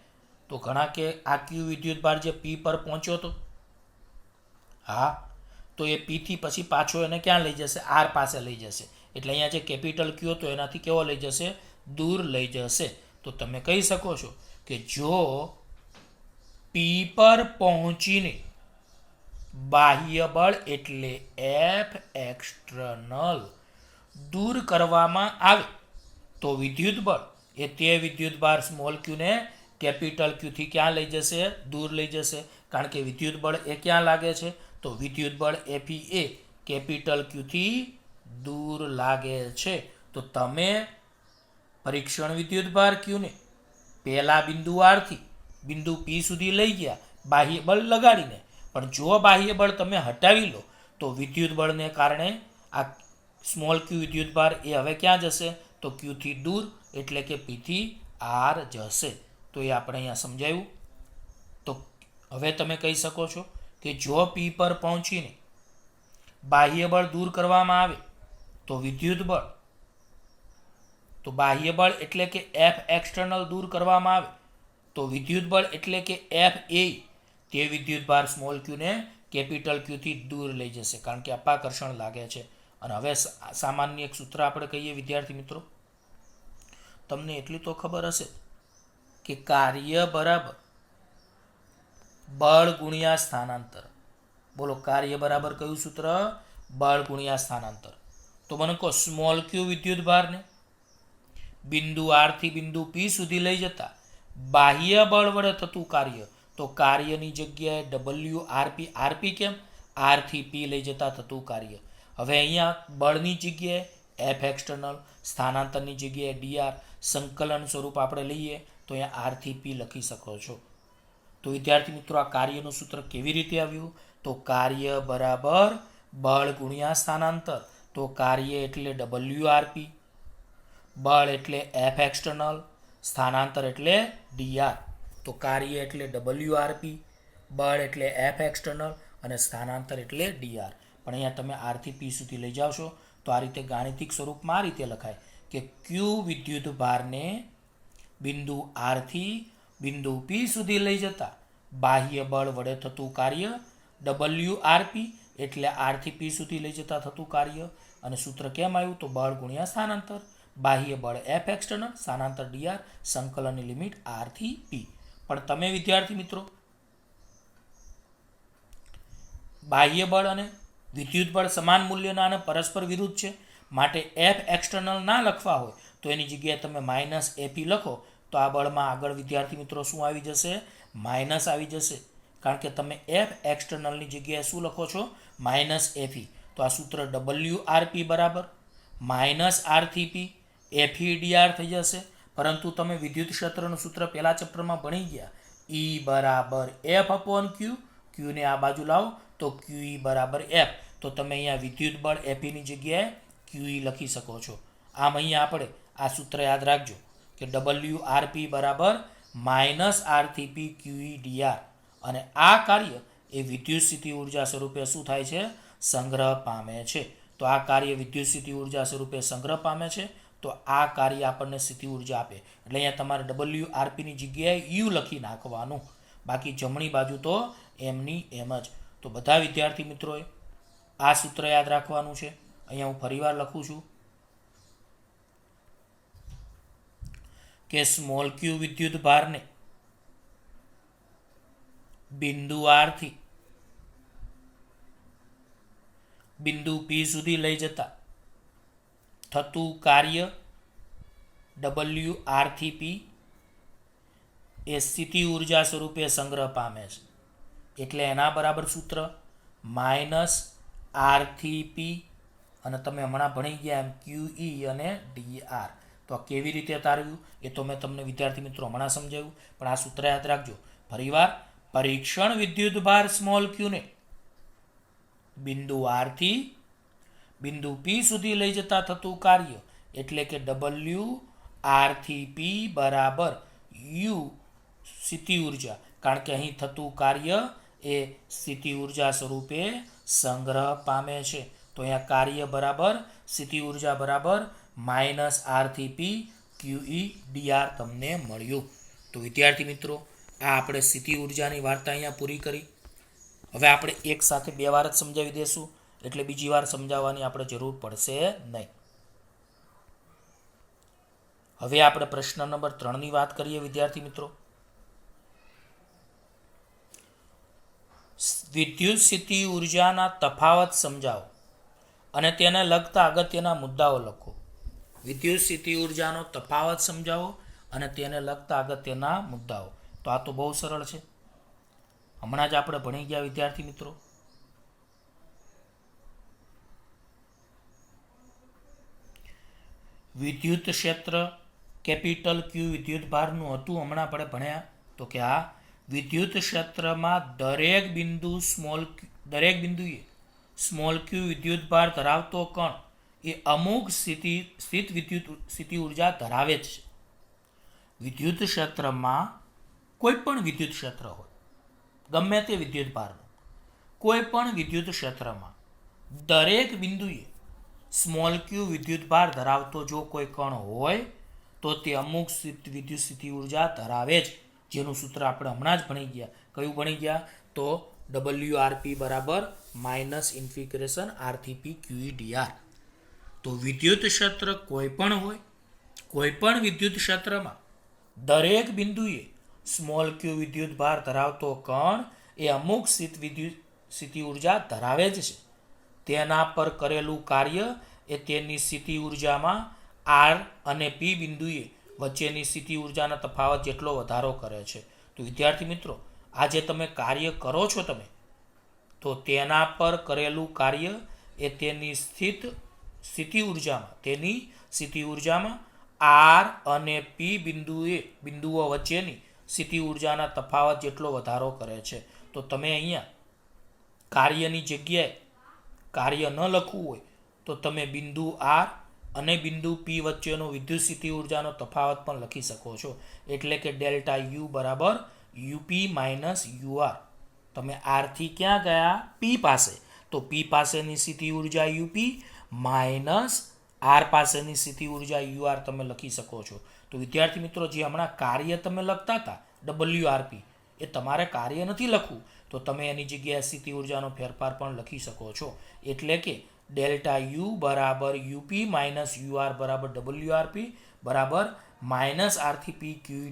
તો ઘણા કે આ ક્યુ વિદ્યુત ભાર જે પી પર પહોંચ્યો હતો, હા, તો એ પીથી પછી પાછો એને ક્યાં લઈ જશે? આર પાસે લઈ જશે. એટલે અહીંયા જે કેપિટલ ક્યુ હતો એનાથી કેવો લઈ જશે? દૂર લઈ જશે. તો તમે કહી શકો છો કે જો પી પર પહોંચીને બાહ્ય બળ એટલે એફ એક્સટર્નલ દૂર કરવામાં આવે તો વિદ્યુત બળ એ તે વિદ્યુત ભાર સ્મોલ ક્યુને કેપિટલ ક્યુથી ક્યાં લઈ જશે? દૂર લઈ જશે. કારણ કે વિદ્યુત બળ એ ક્યાં લાગે છે? તો વિદ્યુત બળ એફઈ એ કેપિટલ ક્યુથી દૂર લાગે છે. તો તમે પરીક્ષણ વિદ્યુત ભાર ક્યુને પહેલા બિંદુ આરથી બિંદુ પી સુધી લઈ ગયા બાહ્ય બળ લગાડીને, પણ જો બાહ્ય બળ તમે હટાવી લો તો વિદ્યુત બળને કારણે આ સ્મોલ ક્યુ વિદ્યુત ભાર એ હવે ક્યાં જશે? તો ક્યુથી દૂર, એટલે કે પીથી આર જશે. તો એ આપણે અહીંયા સમજાયું. તો હવે તમે કહી શકો છો કે જો પી પર પહોંચીને બાહ્ય બળ દૂર કરવામાં આવે તો વિદ્યુત બળ, તો બાહ્ય બળ એટલે કે એફ એક્સટર્નલ દૂર કરવામાં આવે તો વિદ્યુત બળ એટલે કે એફ એ તે વિદ્યુત ભાર સ્મોલ ક્યુને કેપિટલ ક્યુથી દૂર લઈ જશે. કારણ કે અપાકર્ષણ લાગે છે. અને હવે સામાન્ય એક સૂત્ર આપણે કહીએ વિદ્યાર્થી મિત્રો, તમને એટલી તો ખબર હશે કે કાર્ય બરાબર બળ ગુણ્યા સ્થાનાંતર. બોલો, કાર્ય બરાબર કયું સૂત્ર? બળ ગુણ્યા સ્થાનાંતર. તો મને કહો, સ્મોલ ક્યુ વિદ્યુત ભારને બિંદુ આરથી બિંદુ પી સુધી લઈ જતા બાહ્ય બળ વડે થતું કાર્ય, તો કાર્યની જગ્યાએ ડબલ્યુ આરપી. આરપી કેમ? આરથી પી લઈ જતા થતું કાર્ય. હવે અહીંયા બળની જગ્યાએ એફ એક્સટર્નલ, સ્થાનાંતરની જગ્યાએ ડીઆર, સંકલન સ્વરૂપ આપણે લઈએ તો અહીંયા આરથી પી લખી શકો છો. તો વિદ્યાર્થી મિત્રો, આ કાર્યનું સૂત્ર કેવી રીતે આવ્યું? તો કાર્ય બરાબર બળ ગુણ્યા સ્થાનાંતર. તો કાર્ય એટલે ડબલ્યુ આરપી, બળ એટલે એફ એક્સટર્નલ, સ્થાનાંતર એટલે ડીઆર. તો કાર્ય એટલે ડબલ્યુ આરપી, બળ એટલે એફ એક્સટર્નલ અને સ્થાનાંતર એટલે ડીઆર. પણ અહીંયા તમે આરથી પી સુધી લઈ જાવશો તો આ રીતે ગાણિતિક સ્વરૂપમાં આ રીતે લખાય કે ક્યુ વિદ્યુત ભારને બિંદુ આરથી બિંદુ પી સુધી લઈ જતા બાહ્ય બળ વડે થતું કાર્ય ડબલ્યુ આરપી એટલે આરથી પી સુધી લઈ જતા થતું કાર્ય. અને સૂત્ર કેમ આવ્યું? તો બળ ગુણ્યા સ્થાનાંતર. બાહ્ય બળ એફ એક્સટર્નલ, સ્થાનાંતર ડીઆર, સંકલનની લિમિટ આરથી પી. પણ તમે વિદ્યાર્થી મિત્રો બાહ્ય બળ અને વિદ્યુત બળ સમાન મૂલ્યના અને પરસ્પર વિરુદ્ધ છે, માટે એફ એક્સટર્નલ ના લખવા હોય તો એની જગ્યાએ તમે માઇનસ એપી લખો તો આ બળમાં આગળ વિદ્યાર્થી મિત્રો શું આવી જશે? માઇનસ આવી જશે. કારણ કે તમે એફ એક્સટર્નલની જગ્યાએ શું લખો છો? માઇનસ એફી. તો આ સૂત્ર ડબલ્યુ આરપી બરાબર માઇનસ આર થી પી એફઈ ડીઆર થઈ જશે. પરંતુ તમે વિદ્યુત ક્ષેત્રનું સૂત્ર પહેલા ચેપ્ટરમાં ભણી ગયા, ઈ બરાબર એફ અપોન ક્યુ, ક્યુને આ બાજુ લાવો તો ક્યુઈ બરાબર એફ. તો તમે અહીંયા વિદ્યુત બળ એફઈની જગ્યાએ ક્યુઈ લખી શકો છો. આમ અહીંયા આપણે આ સૂત્ર યાદ રાખજો કે ડબલ્યુ આરપી બરાબર માઇનસ આર થી પી ક્યુઈ ડીઆર. અને આ કાર્ય એ વિદ્યુત સ્થિતિ ઉર્જા સ્વરૂપે શું થાય છે? સંગ્રહ પામે છે. તો આ કાર્ય વિદ્યુત સ્થિતિ ઉર્જા સ્વરૂપે સંગ્રહ પામે છે. તો આ કાર્ય આપણને સ્થિતિ ઉર્જા આપે. એટલે અહીંયા તમારે ડબલ્યુ આરપીની જગ્યાએ યુ લખી નાખવાનું, બાકી જમણી બાજુ તો એમની એમ જ. તો બધા વિદ્યાર્થી મિત્રોએ આ સૂત્ર યાદ રાખવાનું છે. અહીંયા હું ફરીવાર લખું છું કે સ્મોલ ક્યુ વિદ્યુત ભારને બિંદુ આર થી બિંદુ પી સુધી લઈ જતા થતું કાર્ય ડબલ્યુ આર થી પી એ સ્થિતિ ઉર્જા સ્વરૂપે સંગ્રહ પામે છે. એટલે એના બરાબર સૂત્ર માઇનસ આર થી પી અને તમે હમણાં ભણી ગયા એમ ક્યુઈ અને ડીઆર. તો આ કેવી રીતે તારવ્યું એ તો મેં તમને વિદ્યાર્થી મિત્રો હમણાં સમજાવ્યું, પણ આ સૂત્ર યાદ રાખજો. ફરીવાર, પરીક્ષણ વિદ્યુત ભાર સ્મોલ ક્યુને બિંદુ આર થી બિંદુ પી સુધી લઈ જતા થતું કાર્ય એટલે કે ડબલ્યુ આર થી પી બરાબર યુ સ્થિતિ ઉર્જા. કારણ કે અહીં થતું કાર્ય એ સ્થિતિ ઉર્જા સ્વરૂપે સંગ્રહ પામે છે. તો અહીંયા કાર્ય બરાબર સ્થિતિ ઉર્જા બરાબર માઇનસ આર થી પી ક્યુઈ ડીઆર તમને મળ્યું. તો વિદ્યાર્થી મિત્રો, આ આપણે સ્થિતિ ઉર્જાની વાર્તા અહીંયા પૂરી કરી. હવે આપણે એક સાથે 2 વાર જ સમજાવી દઈશું, એટલે બીજી વાર સમજાવવાની આપણે જરૂર પડશે નહીં. હવે આપણે પ્રશ્ન નંબર 3ની વાત કરીએ વિદ્યાર્થી મિત્રો. વિદ્યુત સ્થિતિ ઉર્જાના તફાવત સમજાવો અને તેને લગતા અગત્યના મુદ્દાઓ લખો. વિદ્યુત સ્થિતિ ઉર્જાનો તફાવત સમજાવો અને તેને લગતા અગત્યના મુદ્દાઓ. તો આ તો બહુ સરળ છે, હમણાં જ આપણે ભણી ગયા વિદ્યાર્થી મિત્રો. વિદ્યુત ક્ષેત્ર કેપિટલ ક્યુ વિદ્યુત ભારનું હતું, હમણાં આપણે ભણ્યા. તો કે આ વિદ્યુત ક્ષેત્રમાં દરેક બિંદુએ સ્મોલ ક્યુ વિદ્યુત ભાર ધરાવતો કણ એ અમુક સ્થિત ઉર્જા ધરાવે જ છે. વિદ્યુત ક્ષેત્રમાં કોઈ પણ વિદ્યુત ક્ષેત્ર હોય, ગમે તે વિદ્યુત ભારનું, કોઈ પણ વિદ્યુત ક્ષેત્રમાં દરેક બિંદુએ સ્મોલ ક્યુ વિદ્યુત ભાર ધરાવતો જો કોઈ કણ હોય તો તે અમુક વિદ્યુત સ્થિતિ ઉર્જા ધરાવે જ, જેનું સૂત્ર આપણે હમણાં જ ભણી ગયા. કયું ભણી ગયા? તો ડબલ્યુ આરપી બરાબર માઇનસ ઇન્ફિગ્રેશન આર થી પી ક્યુઈ ડીઆર. તો વિદ્યુત ક્ષેત્ર કોઈ પણ હોય, કોઈ પણ વિદ્યુત ક્ષેત્રમાં દરેક બિંદુએ સ્મોલ ક્યુ વિદ્યુત ભાર ધરાવતો કણ એ અમુક સ્થિતિ ઉર્જા ધરાવે જ છે. તેના પર કરેલું કાર્ય એ તેની સ્થિતિ ઉર્જામાં આર અને પી બિંદુએ વચ્ચેની સ્થિતિ ઉર્જાના તફાવત જેટલો વધારો કરે છે. તો વિદ્યાર્થી મિત્રો, આ જે તમે કાર્ય કરો છો તો તેના પર કરેલું કાર્ય એ તેની સ્થિતિ ઉર્જામાં આર અને પી બિંદુઓ વચ્ચેની સ્થિતિ ઉર્જાના તફાવત જેટલો વધારો કરે છે. તો તમે અહીંયા કાર્યની જગ્યાએ કાર્ય ન લખવું હોય તો તમે બિંદુ આર અને બિંદુ પી વચ્ચેનો વિદ્યુત સ્થિતિ ઉર્જાનો તફાવત પણ લખી શકો છો. એટલે કે ડેલ્ટા યુ બરાબર યુપી માઇનસ યુઆર. તમે આરથી ક્યાં ગયા? પી પાસે. તો પી પાસેની સ્થિતિ ઉર્જા યુપી માઇનસ આર પાસેની સ્થિતિ ઉર્જા યુઆર તમે લખી શકો છો. તો વિદ્યાર્થી મિત્રો, જે હમણાં કાર્ય તમે લખતા હતા ડબલ્યુ આરપી, એ તમારે કાર્ય નથી લખવું, તો તમે એની જગ્યાએ સ્થિતિ ઉર્જાનો ફેરફાર પણ લખી શકો છો. એટલે કે ડેલ્ટા યુ બરાબર યુપી માઇનસ યુઆર બરાબર ડબલ્યુ આરપી બરાબર માઇનસ આરથી પી ક્યુ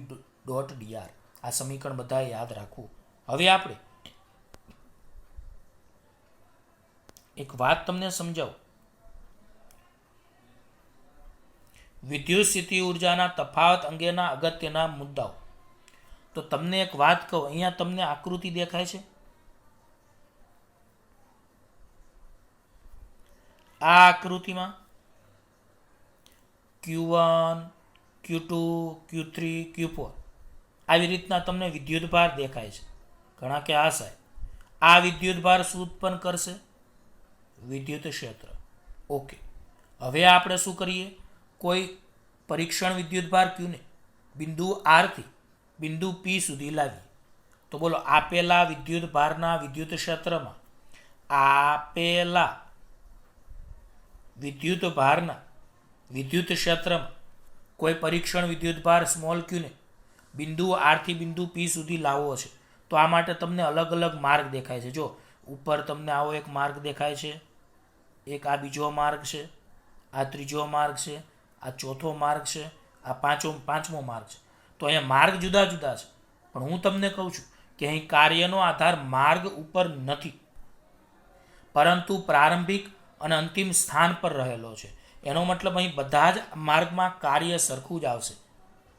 ડોટ ડીઆર. આ સમીકરણ બધા યાદ રાખવું. હવે આપણે એક વાત તમને સમજાવું. વિદ્યુત સ્થિતિ ઉર્જાના તફાવત અંગેના અગત્યના મુદ્દાઓ. તો તમને એક વાત કહું, અહીંયા તમને આકૃતિ દેખાય છે. આ આકૃતિમાં Q1, Q2, Q3, Q4 આવી રીતના તમને વિદ્યુતભાર દેખાય છે. ઘણા કે આ સાહેબ આ વિદ્યુતભાર શું ઉત્પન્ન કરશે? વિદ્યુત ક્ષેત્ર. ઓકે, હવે આપણે શું કરીએ? કોઈ પરીક્ષણ વિદ્યુતભાર Qને બિંદુ R થી બિંદુ P સુધી લાવીએ. તો બોલો, આપેલા વિદ્યુતભારના વિદ્યુત ક્ષેત્રમાં આપેલા વિદ્યુતભારના વિદ્યુત ક્ષેત્રમાં કોઈ પરીક્ષણ વિદ્યુતભાર સ્મોલ Qને બિંદુ R થી બિંદુ P સુધી લાવવો છે. તો આ માટે તમને અલગ અલગ માર્ગ દેખાય છે. જો ઉપર તમને આવો એક માર્ગ દેખાય છે, એક આ બીજો માર્ગ છે, આ ત્રીજો માર્ગ છે, આ ચોથો માર્ગ છે, આ પાંચમો માર્ગ છે. તો અહીંયા માર્ગ જુદા જુદા છે, પણ હું તમને કહું છું કે અહીં કાર્યનો આધાર માર્ગ ઉપર નથી, પરંતુ પ્રારંભિક અને અંતિમ સ્થાન પર રહેલો છે. એનો મતલબ અહીં બધા જ માર્ગમાં કાર્ય સરખું જ આવશે.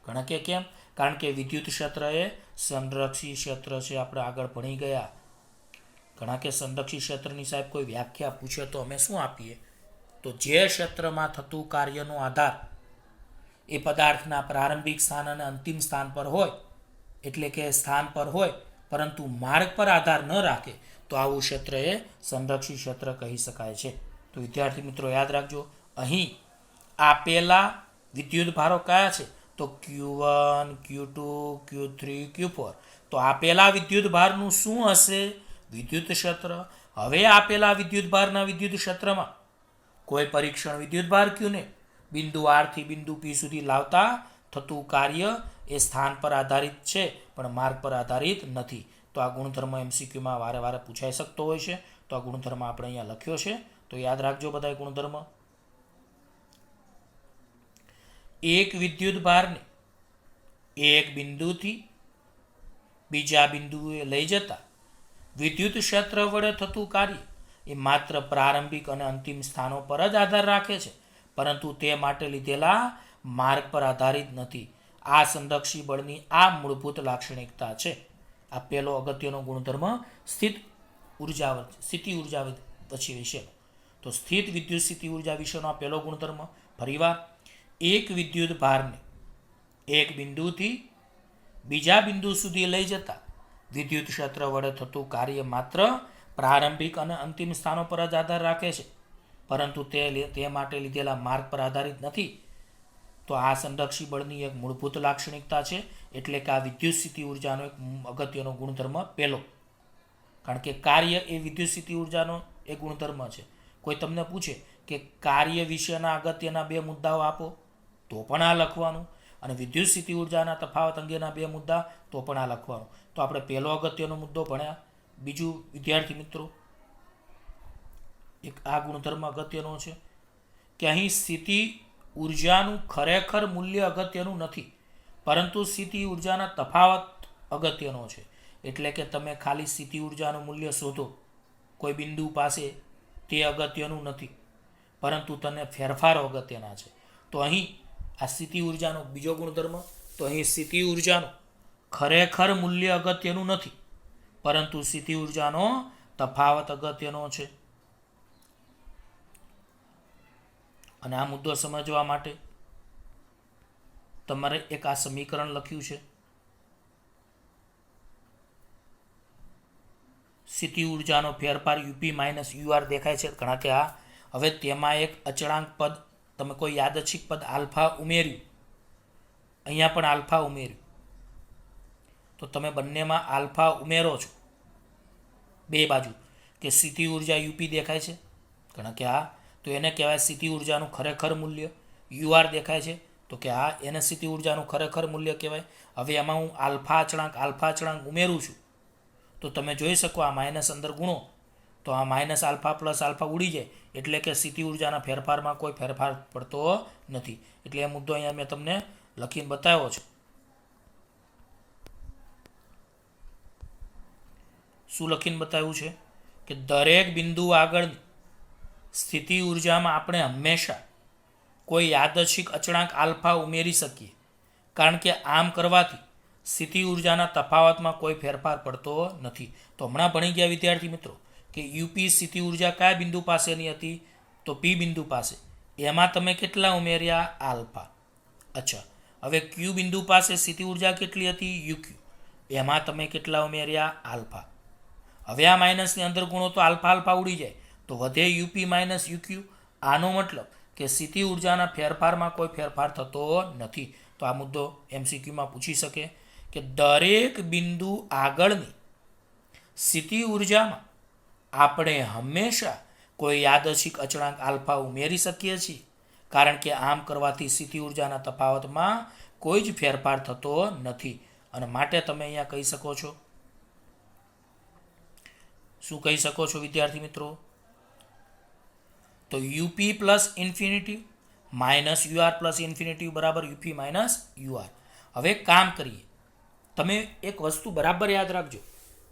ઘણા કે કેમ? કારણ કે વિદ્યુત ક્ષેત્ર એ સંરક્ષી ક્ષેત્ર છે. આપણે આગળ ભણી ગયા. ઘણા કે સંરક્ષી ક્ષેત્રની સાહેબ કોઈ વ્યાખ્યા પૂછે તો અમે શું આપીએ? તો જે ક્ષેત્રમાં થતું કાર્યનો આધાર એ પદાર્થના પ્રારંભિક સ્થાન અને અંતિમ સ્થાન પર હોય, એટલે કે સ્થાન પર હોય પરંતુ માર્ગ પર આધાર ન રાખે, તો આવું ક્ષેત્ર એ સંરક્ષી ક્ષેત્ર કહી શકાય છે. તો વિદ્યાર્થી મિત્રો યાદ રાખજો, અહીં આપેલા વિદ્યુતભારો કયા છે? તો Q1, Q2, Q3, Q4. તો આપેલા વિદ્યુતભારનું શું હશે? વિદ્યુત ક્ષેત્ર. હવે આપેલા વિદ્યુતભારના વિદ્યુત ક્ષેત્રમાં કોઈ પરીક્ષણ વિદ્યુતભાર Qને બિંદુ R થી બિંદુ P સુધી લાવતા થતું કાર્ય એ સ્થાન પર આધારિત છે, પણ માર્ગ પર આધારિત નથી. તો આ ગુણધર્મ MCQમાં વારે વારે પૂછાઈ શકતો હોય છે. તો આ ગુણધર્મ આપણે અહીંયા લખ્યો છે, તો યાદ રાખજો બધા ગુણધર્મ. એક વિદ્યુતભારને એક બિંદુથી બીજા બિંદુએ લઈ જતા વિદ્યુત ક્ષેત્ર વડે થતું કાર્ય એ માત્ર પ્રારંભિક અને અંતિમ સ્થાનો પર જ આધાર રાખે છે, પરંતુ તે માટે લીધેલા માર્ગ પર આધારિત નથી. આ સંરક્ષી બળની આ મૂળભૂત લાક્ષણિકતા છે. આ પહેલો અગત્યનો ગુણધર્મ સ્થિતિ ઉર્જા પછી વિશેનો. તો સ્થિત વિદ્યુત સ્થિતિ ઉર્જા વિશેનો આ પહેલો ગુણધર્મ. ફરીવાર, એક વિદ્યુત ભારને એક બિંદુથી બીજા બિંદુ સુધી લઈ જતા વિદ્યુત ક્ષેત્ર વડે થતું કાર્ય માત્ર પ્રારંભિક અને અંતિમ સ્થાનો પર જ આધાર રાખે છે, પરંતુ તે માટે લીધેલા માર્ગ પર આધારિત નથી. તો આ સંરક્ષી બળની એક મૂળભૂત લાક્ષણિકતા છે. એટલે કે આ વિદ્યુત સ્થિતિ ઉર્જાનો એક અગત્યનો ગુણધર્મ પહેલો. કારણ કે કાર્ય એ વિદ્યુત સ્થિતિ ઉર્જાનો એક ગુણધર્મ છે. કોઈ તમને પૂછે કે કાર્ય વિશેના અગત્યના 2 મુદ્દાઓ આપો, તો પણ આ લખવાનું, અને વિદ્યુત સ્થિતિ ઉર્જાના તફાવત અંગેના 2 મુદ્દા, તો પણ આ લખવાનું. તો આપણે પહેલો અગત્યનો મુદ્દો ભણ્યા. બીજું વિદ્યાર્થી મિત્રો, એક આ ગુણધર્મ અગત્યનો છે કે અહીં સ્થિતિ ઉર્જાનું ખરેખર મૂલ્ય અગત્યનું નથી, પરંતુ સ્થિતિ ઉર્જાના તફાવત અગત્યનો છે. એટલે કે તમે ખાલી સ્થિતિ ઉર્જાનું મૂલ્ય શોધો કોઈ બિંદુ પાસે, તે અગત્યનું નથી, પરંતુ તને ફેરફારો અગત્યના છે. તો અહીં આ સ્થિતિ ઉર્જાનો બીજો ગુણધર્મ, તો અહીં સ્થિતિ ઉર્જાનું ખરેખર મૂલ્ય અગત્યનું નથી, પરંતુ સ્થિતિ ઉર્જાનો તફાવત અગત્યનો છે. અને આ મુદ્દો સમજવા માટે તમારે એક આ સમીકરણ લખ્યું છે. સ્થિતિ ઉર્જાનો ફેરફાર UP - UR દેખાય છે. ઘણા કે આ હવે તેમાં એક અચળાંક પદ, તમે કોઈ યાદચ્છિક પદ આલ્ફા ઉમેર્યું, અહીંયા પણ આલ્ફા ઉમેર્યું, તો તમે બંનેમાં આલ્ફા ઉમેરો છો બે બાજુ, કે સ્થિતિ ઉર્જા UP દેખાય છે. ઘણા કે આ તો એને કહેવાય સ્થિતિ ઉર્જાનું ખરેખર મૂલ્ય. UR દેખાય છે, તો કે આ એને સ્થિતિ ઉર્જાનું ખરેખર મૂલ્ય કહેવાય. હવે એમાં હું આલ્ફા અચળાંક ઉમેરું છું, તો તમે જોઈ શકો આ માઇનસ અંદર ગુણો, તો આ માઇનસ આલ્ફા પ્લસ આલ્ફા ઉડી જાય, એટલે કે સ્થિતિ ઉર્જાના ફેરફારમાં કોઈ ફેરફાર પડતો નથી. એટલે એ મુદ્દો અહીંયા મેં તમને લખીને બતાવ્યો છે. શું લખીને બતાવ્યું છે? કે દરેક બિંદુ આગળ સ્થિતિ ઉર્જામાં આપણે હંમેશા કોઈ યાદચ્છિક અચળાંક આલ્ફા ઉમેરી શકીએ, કારણ કે આમ કરવાથી સ્થિતિ ઉર્જાના તફાવતમાં કોઈ ફેરફાર પડતો નથી. તો હમણાં ભણી ગયા વિદ્યાર્થી મિત્રો કે UP સ્થિતિ ઉર્જા કયા બિંદુ પાસેની હતી? તો P બિંદુ પાસે. એમાં તમે કેટલા ઉમેર્યા? આલ્ફા. અચ્છા, હવે ક્યુ બિંદુ પાસે સ્થિતિ ઉર્જા કેટલી હતી? યુક્યુ. એમાં તમે કેટલા ઉમેર્યા? આલ્ફા. હવે આ માઇનસની અંદર ગુણો તો આલ્ફા આલ્ફા ઉડી જાય, તો વધે યુપી માઇનસ યુક્યુ. આનો મતલબ કે સ્થિતિ ઉર્જાના ફેરફારમાં કોઈ ફેરફાર થતો નથી. તો આ મુદ્દો એમસીક્યુમાં પૂછી શકે કે દરેક બિંદુ આગળની સ્થિતિ ઉર્જામાં આપણે હંમેશા કોઈ યાદચ્છિક અચળાંક આલ્ફા ઉમેરી શકીએ છીએ, કારણ કે આમ કરવાથી સ્થિતિ ઉર્જાના તફાવતમાં કોઈ જ ફેરફાર થતો નથી. અને માટે તમે અહીંયા કહી શકો છો, શું કહી શકો છો વિદ્યાર્થી મિત્રો? તો UP plus infinity minus UR plus infinity બરાબર યુપી માઇનસ યુઆર. હવે કામ કરીએ. તમે એક વસ્તુ બરાબર યાદ રાખજો,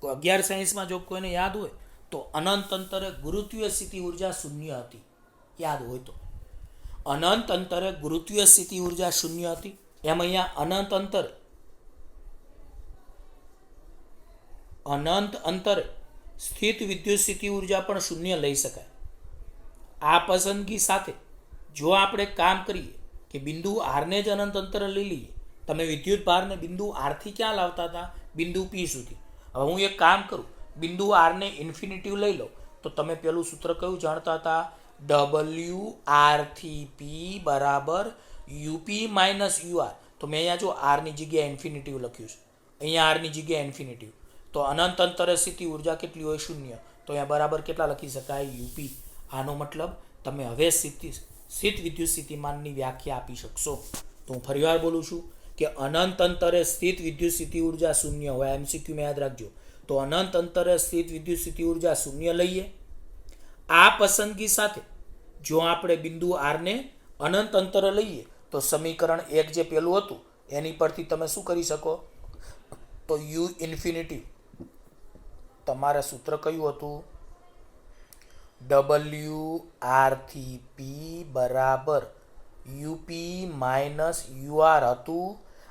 11 સાયન્સમાં જો કોઈને યાદ હોય તો અનંત અંતરે ગુરુત્વીય સ્થિતિ ઉર્જા શૂન્ય હતી. યાદ હોય તો અનંત અંતરે ગુરુત્વીય સ્થિતિ ઉર્જા શૂન્ય હતી. એમ અહીંયા અનંત અંતરે સ્થિત વિદ્યુત સ્થિતિ ઉર્જા પણ શૂન્ય લઈ શકાય. આ પસંદગી સાથે જો આપણે કામ કરીએ કે બિંદુ આરને જ અનંત અંતરે લઈ લઈએ. તમે વિદ્યુત ભારને બિંદુ આરથી ક્યાં લાવતા હતા? બિંદુ પી સુધી. હવે હું એક કામ કરું, બિંદુ આરને ઇન્ફિનિટિવ લઈ લો, તો તમે પેલું સૂત્ર કયું જાણતા હતા? ડબલ્યુ આર થી પી બરાબર યુપી માઇનસ યુઆર. તો મેં અહીંયા જો આરની જગ્યાએ ઇન્ફિનિટિવ લખ્યું છે, અહીંયા આરની જગ્યાએ ઇન્ફિનિટિવ. તો અનંત અંતરે સ્થિતિ ઉર્જા કેટલી હોય? શૂન્ય. તો અહીંયા બરાબર કેટલા લખી શકાય? યુપી. આનો મતલબ તમે હવે સ્થિત વિદ્યુત સ્થિતિમાનની વ્યાખ્યા આપી શકશો. તો હું ફરીવાર બોલું છું કે અનંત અંતરે સ્થિત વિદ્યુત સ્થિતિ ઉર્જા શૂન્ય હોય. એમસીક્યુમાં યાદ રાખજો. તો અનંત અંતરે સ્થિત વિદ્યુત સ્થિતિ ઉર્જા શૂન્ય લઈએ. આ પસંદગી સાથે જો આપણે બિંદુ આરને અનંત અંતરે લઈએ તો સમીકરણ 1 જે પેલું હતું એની પરથી તમે શું કરી શકો? તો યુ ઇન્ફિનિટી, તમારે સૂત્ર કયું હતું? ડબલ્યુ આર થી પી બરાબર યુપી માઇનસ યુઆર હતું.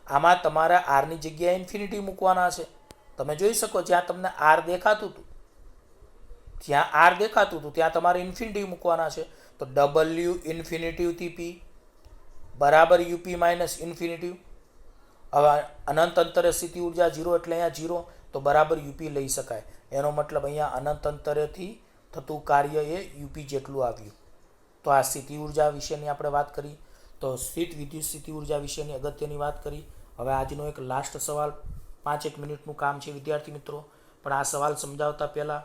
આમાં તમારે આરની જગ્યાએ ઇન્ફિનિટી મૂકવાના છે. તમે જોઈ શકો જ્યાં તમને આર દેખાતું હતું ત્યાં તમારે ઇન્ફિનિટી મૂકવાના છે. તો ડબલ્યુ ઇન્ફિનિટીવથી પી બરાબર યુપી માઇનસ ઇન્ફિનિટી. હવે અનંત અંતરે સ્થિતિ ઉર્જા 0 એટલે અહીંયા 0, તો બરાબર યુપી લઈ શકાય. એનો મતલબ અહીંયા અનંત અંતરેથી થતું કાર્ય એ યુપી જેટલું આવ્યું. તો આ સ્થિતિ ઉર્જા વિશેની આપણે વાત કરી, તો સ્થિત વિદ્યુત સ્થિતિ ઉર્જા વિશેની અગત્યની વાત કરી. હવે આજનો એક લાસ્ટ સવાલ, 5 મિનિટનું કામ છે વિદ્યાર્થી મિત્રો. પણ આ સવાલ સમજાવતા પહેલાં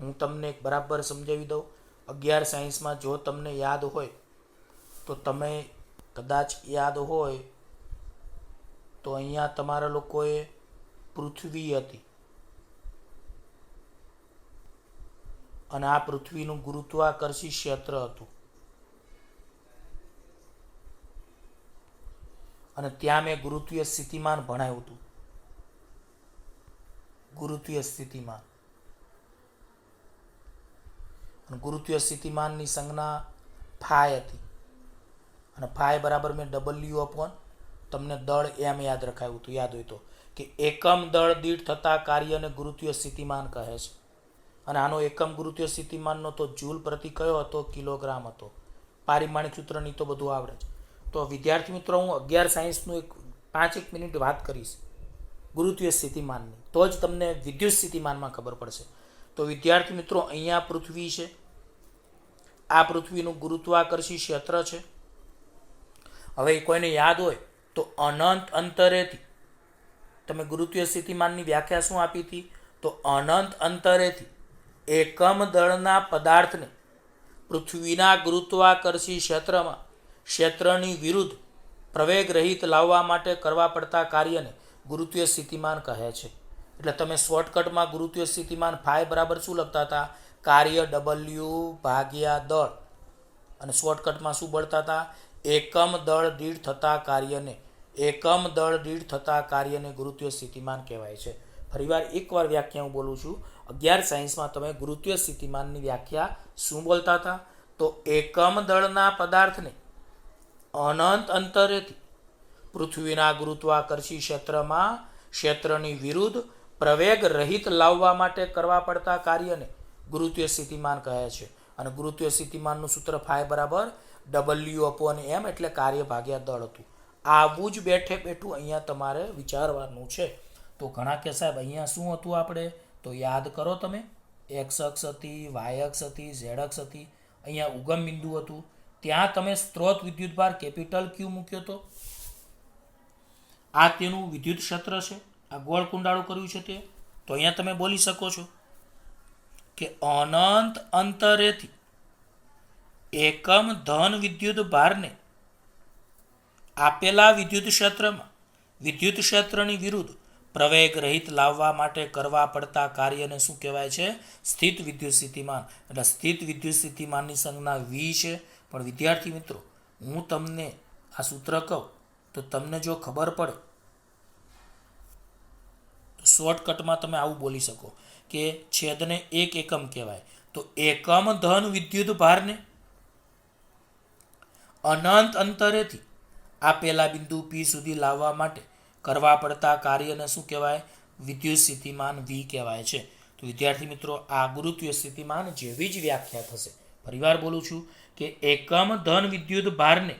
હું તમને એક બરાબર સમજાવી દઉં. 11 સાયન્સમાં જો તમને યાદ હોય તો તમે કદાચ યાદ હોય તો અહીંયા તમારા લોકોએ પૃથ્વી હતી અને આ પૃથ્વીનું ગુરુત્વાકર્ષી ક્ષેત્ર હતું, અને ત્યાં મેં ગુરુત્વીય સ્થિતિમાન ભણાવ્યું હતું. ગુરુત્વીય સ્થિતિમાન અને ગુરુત્વીય સ્થિતિમાનની સંજ્ઞા ફાઈ હતી, અને ફાઈ બરાબર મેં ડબલ્યુ અપોન તમને દળ એમ યાદ રખાયું હતું. યાદ હોય તો કે એકમ દળ દીઠ થતા કાર્યને ગુરુત્વીય સ્થિતિમાન કહે છે. અને આનો એકમ ગુરુત્વીય સ્થિતિમાનનો તો જૂલ પ્રતિ કયો હતો? કિલોગ્રામ હતો. પારિમાણિક સૂત્રની તો બધું આવડે છે. તો વિદ્યાર્થી મિત્રો હું 11 સાયન્સનું એક 5 મિનિટ વાત કરીશ ગુરુત્વીય સ્થિતિમાનની, તો જ તમને વિદ્યુત સ્થિતિમાનમાં ખબર પડશે. તો વિદ્યાર્થી મિત્રો અહીંયા પૃથ્વી છે, આ પૃથ્વીનું ગુરુત્વાકર્ષી ક્ષેત્ર છે. હવે કોઈને યાદ હોય તો અનંત અંતરેથી તમે ગુરુત્વીય સ્થિતિમાનની વ્યાખ્યા શું આપી હતી? તો અનંત અંતરેથી એકમ દળના પદાર્થને પૃથ્વીના ગુરુત્વાકર્ષી ક્ષેત્રની વિરુદ્ધ પ્રવેગ રહિત લાવવા માટે કરવા પડતા કાર્યને ગુરુત્વીય સ્થિતિમાન કહે છે. એટલે તમે શોર્ટકટમાં ગુરુત્વીય સ્થિતિમાન ફાઈ બરાબર શું લખતા હતા? કાર્ય ડબલ્યુ ભાગ્યા દળ, અને શોર્ટકટમાં શું બોલતા હતા? એકમ દળ દીઠ થતા કાર્યને ગુરુત્વીય સ્થિતિમાન કહેવાય છે. ફરીવાર એકવાર વ્યાખ્યા હું બોલું છું. 11 સાયન્સમાં તમે ગુરુત્વીય સ્થિતિમાનની વ્યાખ્યા શું બોલતા હતા? તો એકમ દળના પદાર્થને અનંત અંતરેથી પૃથ્વીના ગુરુત્વાકર્ષી ક્ષેત્રની વિરુદ્ધ પ્રવેગ રહિત લાવવા માટે કરવા પડતા કાર્યને ગુરુત્વીય સ્થિતિમાન કહે છે. અને ગુરુત્વીય સ્થિતિમાનનું સૂત્ર ફાઈ બરાબર W/m એટલે કાર્ય ભાગ્યા દળ હતું. આવું જ બેઠે બેઠું અહીંયા તમારે વિચારવાનું છે. તો ઘણા કે સાહેબ અહીંયા શું હતું આપણે તો યાદ કરો તમે, એક્સ અક્ષ હતી, વાય અક્ષ હતી, ઝેડ અક્ષ હતી, અહીંયા ઉગમ બિંદુ હતું, ત્યાં તમે સ્ત્રોત વિદ્યુતભાર કેપિટલ ક્યુ મૂક્યો હતો. આ તેનું વિદ્યુત ક્ષેત્ર છે, આ ગોળ કુંડાળું કર્યું છે તે. તો અહીંયા તમે બોલી શકો છો કે અનંત અંતરેથી એકમ ધન વિદ્યુત ભારને આપેલા વિદ્યુત ક્ષેત્રમાં વિદ્યુત ક્ષેત્રની વિરુદ્ધ પ્રવેગ રહિત લાવવા માટે કરવા પડતા કાર્યને શું કહેવાય છે? સ્થિત વિદ્યુત સ્થિતિમાન. એટલે સ્થિત વિદ્યુત સ્થિતિમાનની સંજ્ઞા વી છે. પણ વિદ્યાર્થી મિત્રો, હું તમને આ સૂત્ર કહું તો તમને જો ખબર પડે તો શોર્ટકટમાં તમે આવું બોલી શકો કે છેદને એક એકમ કહેવાય. તો એકમ ધન વિદ્યુત ભારને અનંત અંતરેથી આપેલા બિંદુ પી સુધી લાવવા માટે કરવા પડતા કાર્યને શું કહેવાય? વિદ્યુત સ્થિતિમાન વી કહેવાય છે. તો વિદ્યાર્થી મિત્રો, આ ગુરુત્વીય સ્થિતિમાન જેવી જ વ્યાખ્યા થશે. ફરીવાર બોલું છું કે એકમ ધન વિદ્યુત ભારને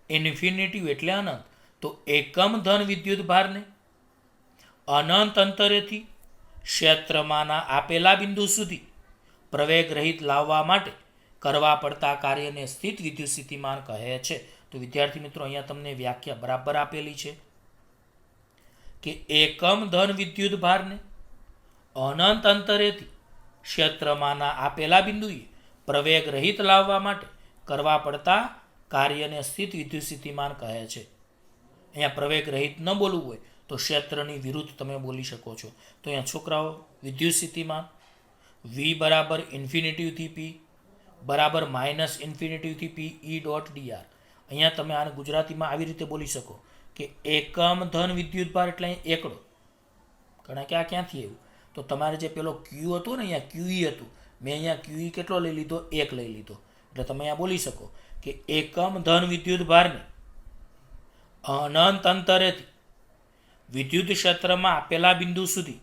ઇન્ફિનિટિવ એટલે અનંત, તો એકમ ધન વિદ્યુત ભારને અનંત અંતરેથી ક્ષેત્રમાંના આપેલા બિંદુ સુધી પ્રવેગ રહિત લાવવા માટે કરવા પડતા કાર્યને સ્થિત વિદ્યુત સ્થિતિમાન કહે છે. તો વિદ્યાર્થી મિત્રો, અહીંયા તમને વ્યાખ્યા બરાબર આપેલી છે કે એકમ ધન વિદ્યુત ભારને અનંત અંતરેથી ક્ષેત્રમાંના આપેલા બિંદુએ પ્રવેગ રહિત લાવવા માટે કરવા પડતા કાર્યને સ્થિત વિદ્યુત સ્થિતિમાન કહે છે. અહીંયા પ્રવેગ રહિત ન બોલવું હોય તો ક્ષેત્રની વિરુદ્ધ તમે બોલી શકો છો. તો અહીંયા છોકરાઓ, વિદ્યુત સ્થિતિમાન વી બરાબર ઇન્ફિનિટીવથી પી બરાબર માઇનસ ઇન્ફિનિટીવથી પી ઈ ડોટ ડીઆર. અહીંયા તમે આને ગુજરાતીમાં આવી રીતે બોલી શકો કે એકમ ધન વિદ્યુત ભાર એટલે અહીં એકડો. કારણ કે આ ક્યાંથી આવ્યું? તો તમારે જે પેલો ક્યુ હતું ને, અહીંયા ક્યુઈ હતું, મેં અહીંયા ક્યુઈ કેટલો લઈ લીધો? 1 લઈ લીધો. એટલે તમે અહીંયા બોલી શકો કે એકમ ધન વિદ્યુત ભારને અનંત અંતરેથી વિદ્યુત ક્ષેત્રમાં આપેલા બિંદુ સુધી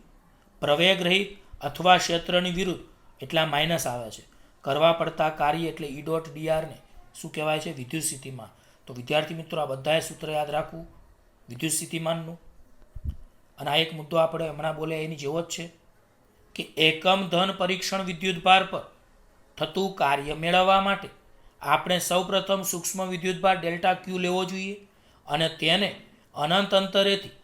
પ્રવેગ રહિત અથવા ક્ષેત્રની વિરુદ્ધ એટલા માઇનસ આવે છે કરવા પડતા કાર્ય એટલે ઈ ડોટ ડીઆરને શું કહેવાય છે? વિદ્યુત સ્થિતિમાન. તો વિદ્યાર્થી મિત્રો, આ બધાએ સૂત્ર યાદ રાખવું વિદ્યુત સ્થિતિમાનનું. અને આ એક મુદ્દો આપણે હમણાં બોલ્યા એની જેવો જ છે કે એકમ ધન પરીક્ષણ વિદ્યુત ભાર પર થતું કાર્ય મેળવવા માટે આપણે સૌપ્રથમ સૂક્ષ્મ વિદ્યુત ભાર ડેલ્ટા ક્યુ લેવો જોઈએ અને તેને અનંત અંતરેથી,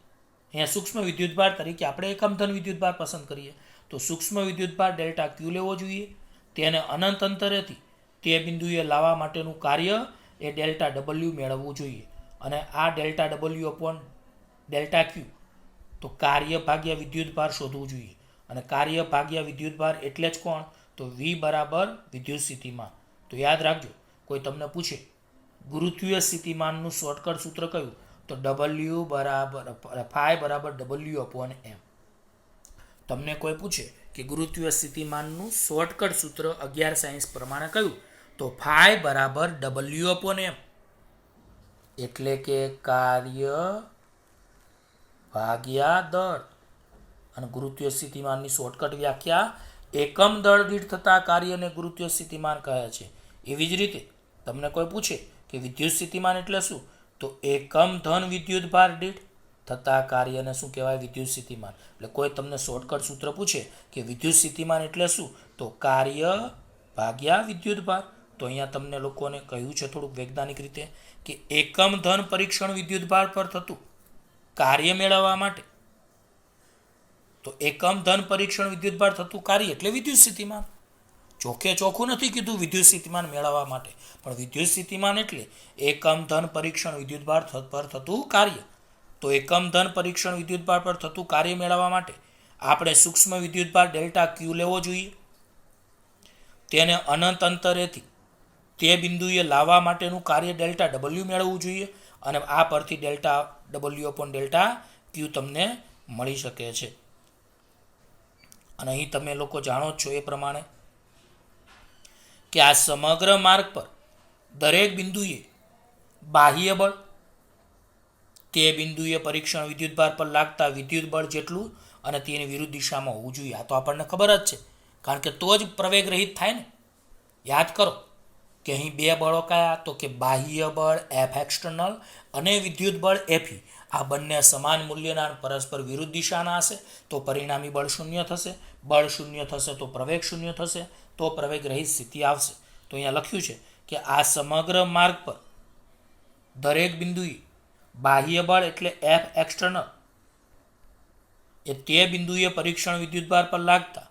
અહીંયા સૂક્ષ્મ વિદ્યુત ભાર તરીકે આપણે એકમ ધન વિદ્યુત ભાર પસંદ કરીએ તો સૂક્ષ્મ વિદ્યુત ભાર ડેલ્ટા ક્યુ લેવો જોઈએ. તેને અનંત અંતરેથી તે બિંદુએ લાવવા માટેનું કાર્ય એ ડેલ્ટા ડબલ્યુ મેળવવું જોઈએ. અને આ ડેલ્ટા ડબલ્યુ અપોન ડેલ્ટા ક્યુ તો કાર્ય ભાગ્યા વિદ્યુત ભાર શોધવું જોઈએ. અને કાર્ય ભાગ્યા વિદ્યુત ભાર એટલે જ કોણ? તો વી બરાબર વિદ્યુત સ્થિતિમાન. તો યાદ રાખજો, કોઈ તમને પૂછે ગુરુત્વીય સ્થિતિમાનનું શોર્ટકટ સૂત્ર કયું? તો ડબલ્યુ બરાબર ફાઈ બરાબર ડબલ્યુ અપોન એમ. તમને કોઈ પૂછે કે ગુરુત્વીય સ્થિતિમાનનું શોર્ટકટ સૂત્ર 11 સાયન્સ પ્રમાણે કયું? તો ફાઈ બરાબર ડબલ્યુ અપોન એમ. એટલે કે કાર્ય ભાગ્યા દળ. અને ગુરુત્વીય સ્થિતિમાનની શોર્ટકટ વ્યાખ્યા એકમ દળ દીઠ થતા કાર્યને ગુરુત્વીય સ્થિતિમાન કહે છે. એવી જ રીતે તમને કોઈ પૂછે કે વિદ્યુત સ્થિતિમાન એટલે શું? તો એકમ ધન વિદ્યુત ભાર દીઠ થતા કાર્યને શું કહેવાય? વિદ્યુત સ્થિતિમાન. એટલે કોઈ તમને શોર્ટકટ સૂત્ર પૂછે કે વિદ્યુત સ્થિતિમાન એટલે શું? તો કાર્ય ભાગ્યા વિદ્યુત ભાર. તો અહીંયા તમને લોકોને કહ્યું છે થોડુંક વૈજ્ઞાનિક રીતે કે એકમ ધન પરીક્ષણ વિદ્યુત ભાર પર થતું કાર્ય મેળવવા માટે, તો એકમ ધન પરીક્ષણ વિદ્યુત ભાર થતું કાર્ય એટલે વિદ્યુત સ્થિતિમાન. ચોખ્ખે ચોખ્ખું નથી કીધું વિદ્યુત સ્થિતિમાન મેળવવા માટે, પણ વિદ્યુત સ્થિતિમાન એટલે એકમ ધન પરીક્ષણ વિદ્યુત ભાર પર થતું કાર્ય. તો એકમ ધન પરીક્ષણ વિદ્યુત ભાર પર થતું કાર્ય મેળવવા માટે આપણે સૂક્ષ્મ વિદ્યુત ભાર ડેલ્ટા ક્યુ લેવો જોઈએ. તેને અનંત અંતરેથી તે બિંદુએ લાવવા માટેનું કાર્ય ડેલ્ટા ડબલ્યુ મેળવવું જોઈએ. અને આ પરથી ડેલ્ટા ડબલ્યુ અપોન ડેલ્ટા ક્યુ તમને મળી શકે છે. અને અહીં તમે લોકો જાણો જ છો એ પ્રમાણે કે આ સમગ્ર માર્ગ પર દરેક બિંદુએ બાહ્ય બળ તે બિંદુએ પરીક્ષણ વિદ્યુત ભાર પર લાગતા વિદ્યુત બળ જેટલું અને તેની વિરુદ્ધ દિશામાં હોવું જોઈએ. આ તો આપણને ખબર જ છે, કારણ કે તો જ પ્રવેગ રહિત થાય ને. યાદ કરો, કે અહીં બે બળો કયા, તો કે બાહ્ય બળ એફ એક્સટર્નલ અને વિદ્યુત બળ એફઈ, આ બંને સમાન મૂલ્યના અને પરસ્પર વિરુદ્ધ દિશાના હશે તો પરિણામી બળ શૂન્ય થશે. બળ શૂન્ય થશે તો પ્રવેગ શૂન્ય થશે, તો પ્રવેગ રહિત સ્થિતિ આવશે. તો અહીંયા લખ્યું છે કે આ સમગ્ર માર્ગ પર દરેક બિંદુએ બાહ્ય બળ એટલે એફ એક્સટર્નલ એ તે બિંદુએ પરીક્ષણ વિદ્યુતભાર પર લાગતા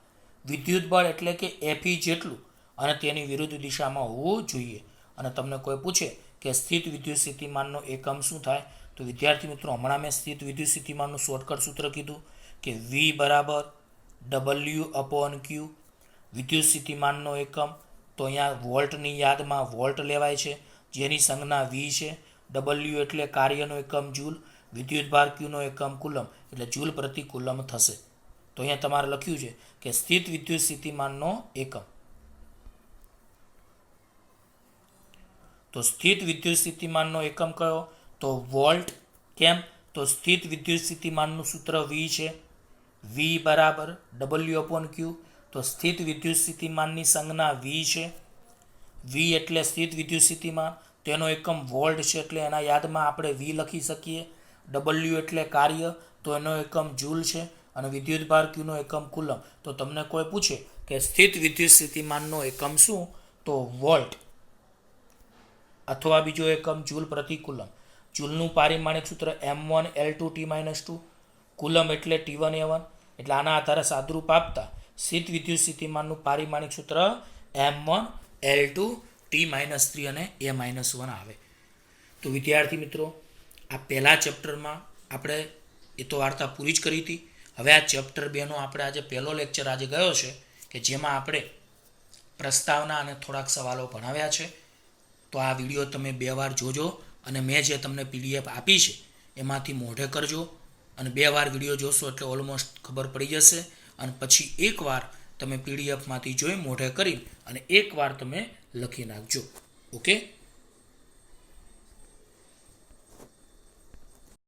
વિદ્યુત બળ એટલે કે એફઈ જેટલું અને તેની વિરુદ્ધ દિશામાં હોવું જોઈએ. અને તમને કોઈ પૂછે કે સ્થિત વિદ્યુત સ્થિતિમાનનો એકમ શું થાય, તો વિદ્યાર્થી મિત્રો હમણાં મેં સ્થિત વિદ્યુત સ્થિતિમાનનું શોર્ટકટ સૂત્ર કીધું કે V બરાબર W/Q. વિદ્યુત સ્થિતિમાનનો એકમ તો અહીંયા વોલ્ટની યાદમાં વોલ્ટ લેવાય છે, જેની સંજ્ઞા V છે. W એટલે કાર્યનો એકમ જૂલ, વિદ્યુતભાર Qનો એકમ કુલમ એટલે જૂલ પ્રતિ કુલમ થશે. તો અહીંયા તમારે લખ્યું છે કે સ્થિત વિદ્યુત સ્થિતિમાનનો એકમ. તો સ્થિત વિદ્યુત સ્થિતિમાનનો એકમ કયો, તો વોલ્ટ. કેમ, તો સ્થિત વિદ્યુત સ્થિતિમાનનું સૂત્ર V છે, V બરાબર W/Q. તો સ્થિત વિદ્યુત સ્થિતિમાનની સંજ્ઞા V છે. V એટલે સ્થિત વિદ્યુત સ્થિતિમાન, તેનો એકમ વોલ્ટ છે એટલે એના યાદમાં આપણે V લખી શકીએ. W એટલે કાર્ય તો એનો એકમ જૂલ છે અને વિદ્યુતભાર Qનો એકમ કુલમ. તો તમને કોઈ પૂછે કે સ્થિત વિદ્યુત સ્થિતિમાનનો એકમ શું, તો વોલ્ટ અથવા બીજો એકમ જૂલ પ્રતિ કુલમ. જૂલનું પારિમાણિક સૂત્ર m1L2T-2, કુલમ એટલે T1A1. એટલે આના આધારે સાદુરૂપ આપતા સ્થિત વિદ્યુત સ્થિતિમાનનું પારિમાણિક સૂત્ર m1L2T-3 અને A-1 આવે. તો વિદ્યાર્થી મિત્રો, આ પહેલા ચેપ્ટરમાં આપણે એ તો વાર્તા પૂરી જ કરી હતી. હવે આ ચેપ્ટર 2નો આપણે આજે પહેલો લેક્ચર આજે ગયો છે કે જેમાં આપણે પ્રસ્તાવના અને થોડાક સવાલો ભણાવ્યા છે. તો આ વિડીયો તમે 2 વાર જોજો અને મેં જે તમને PDF આપી છે એમાંથી મોઢે કરજો અને 2 વાર વિડીયો જોશો એટલે ઓલમોસ્ટ ખબર પડી જશે. અને પછી એકવાર તમે PDFમાંથી જોઈ મોઢે કરી અને એકવાર તમે લખી નાખજો. ઓકે.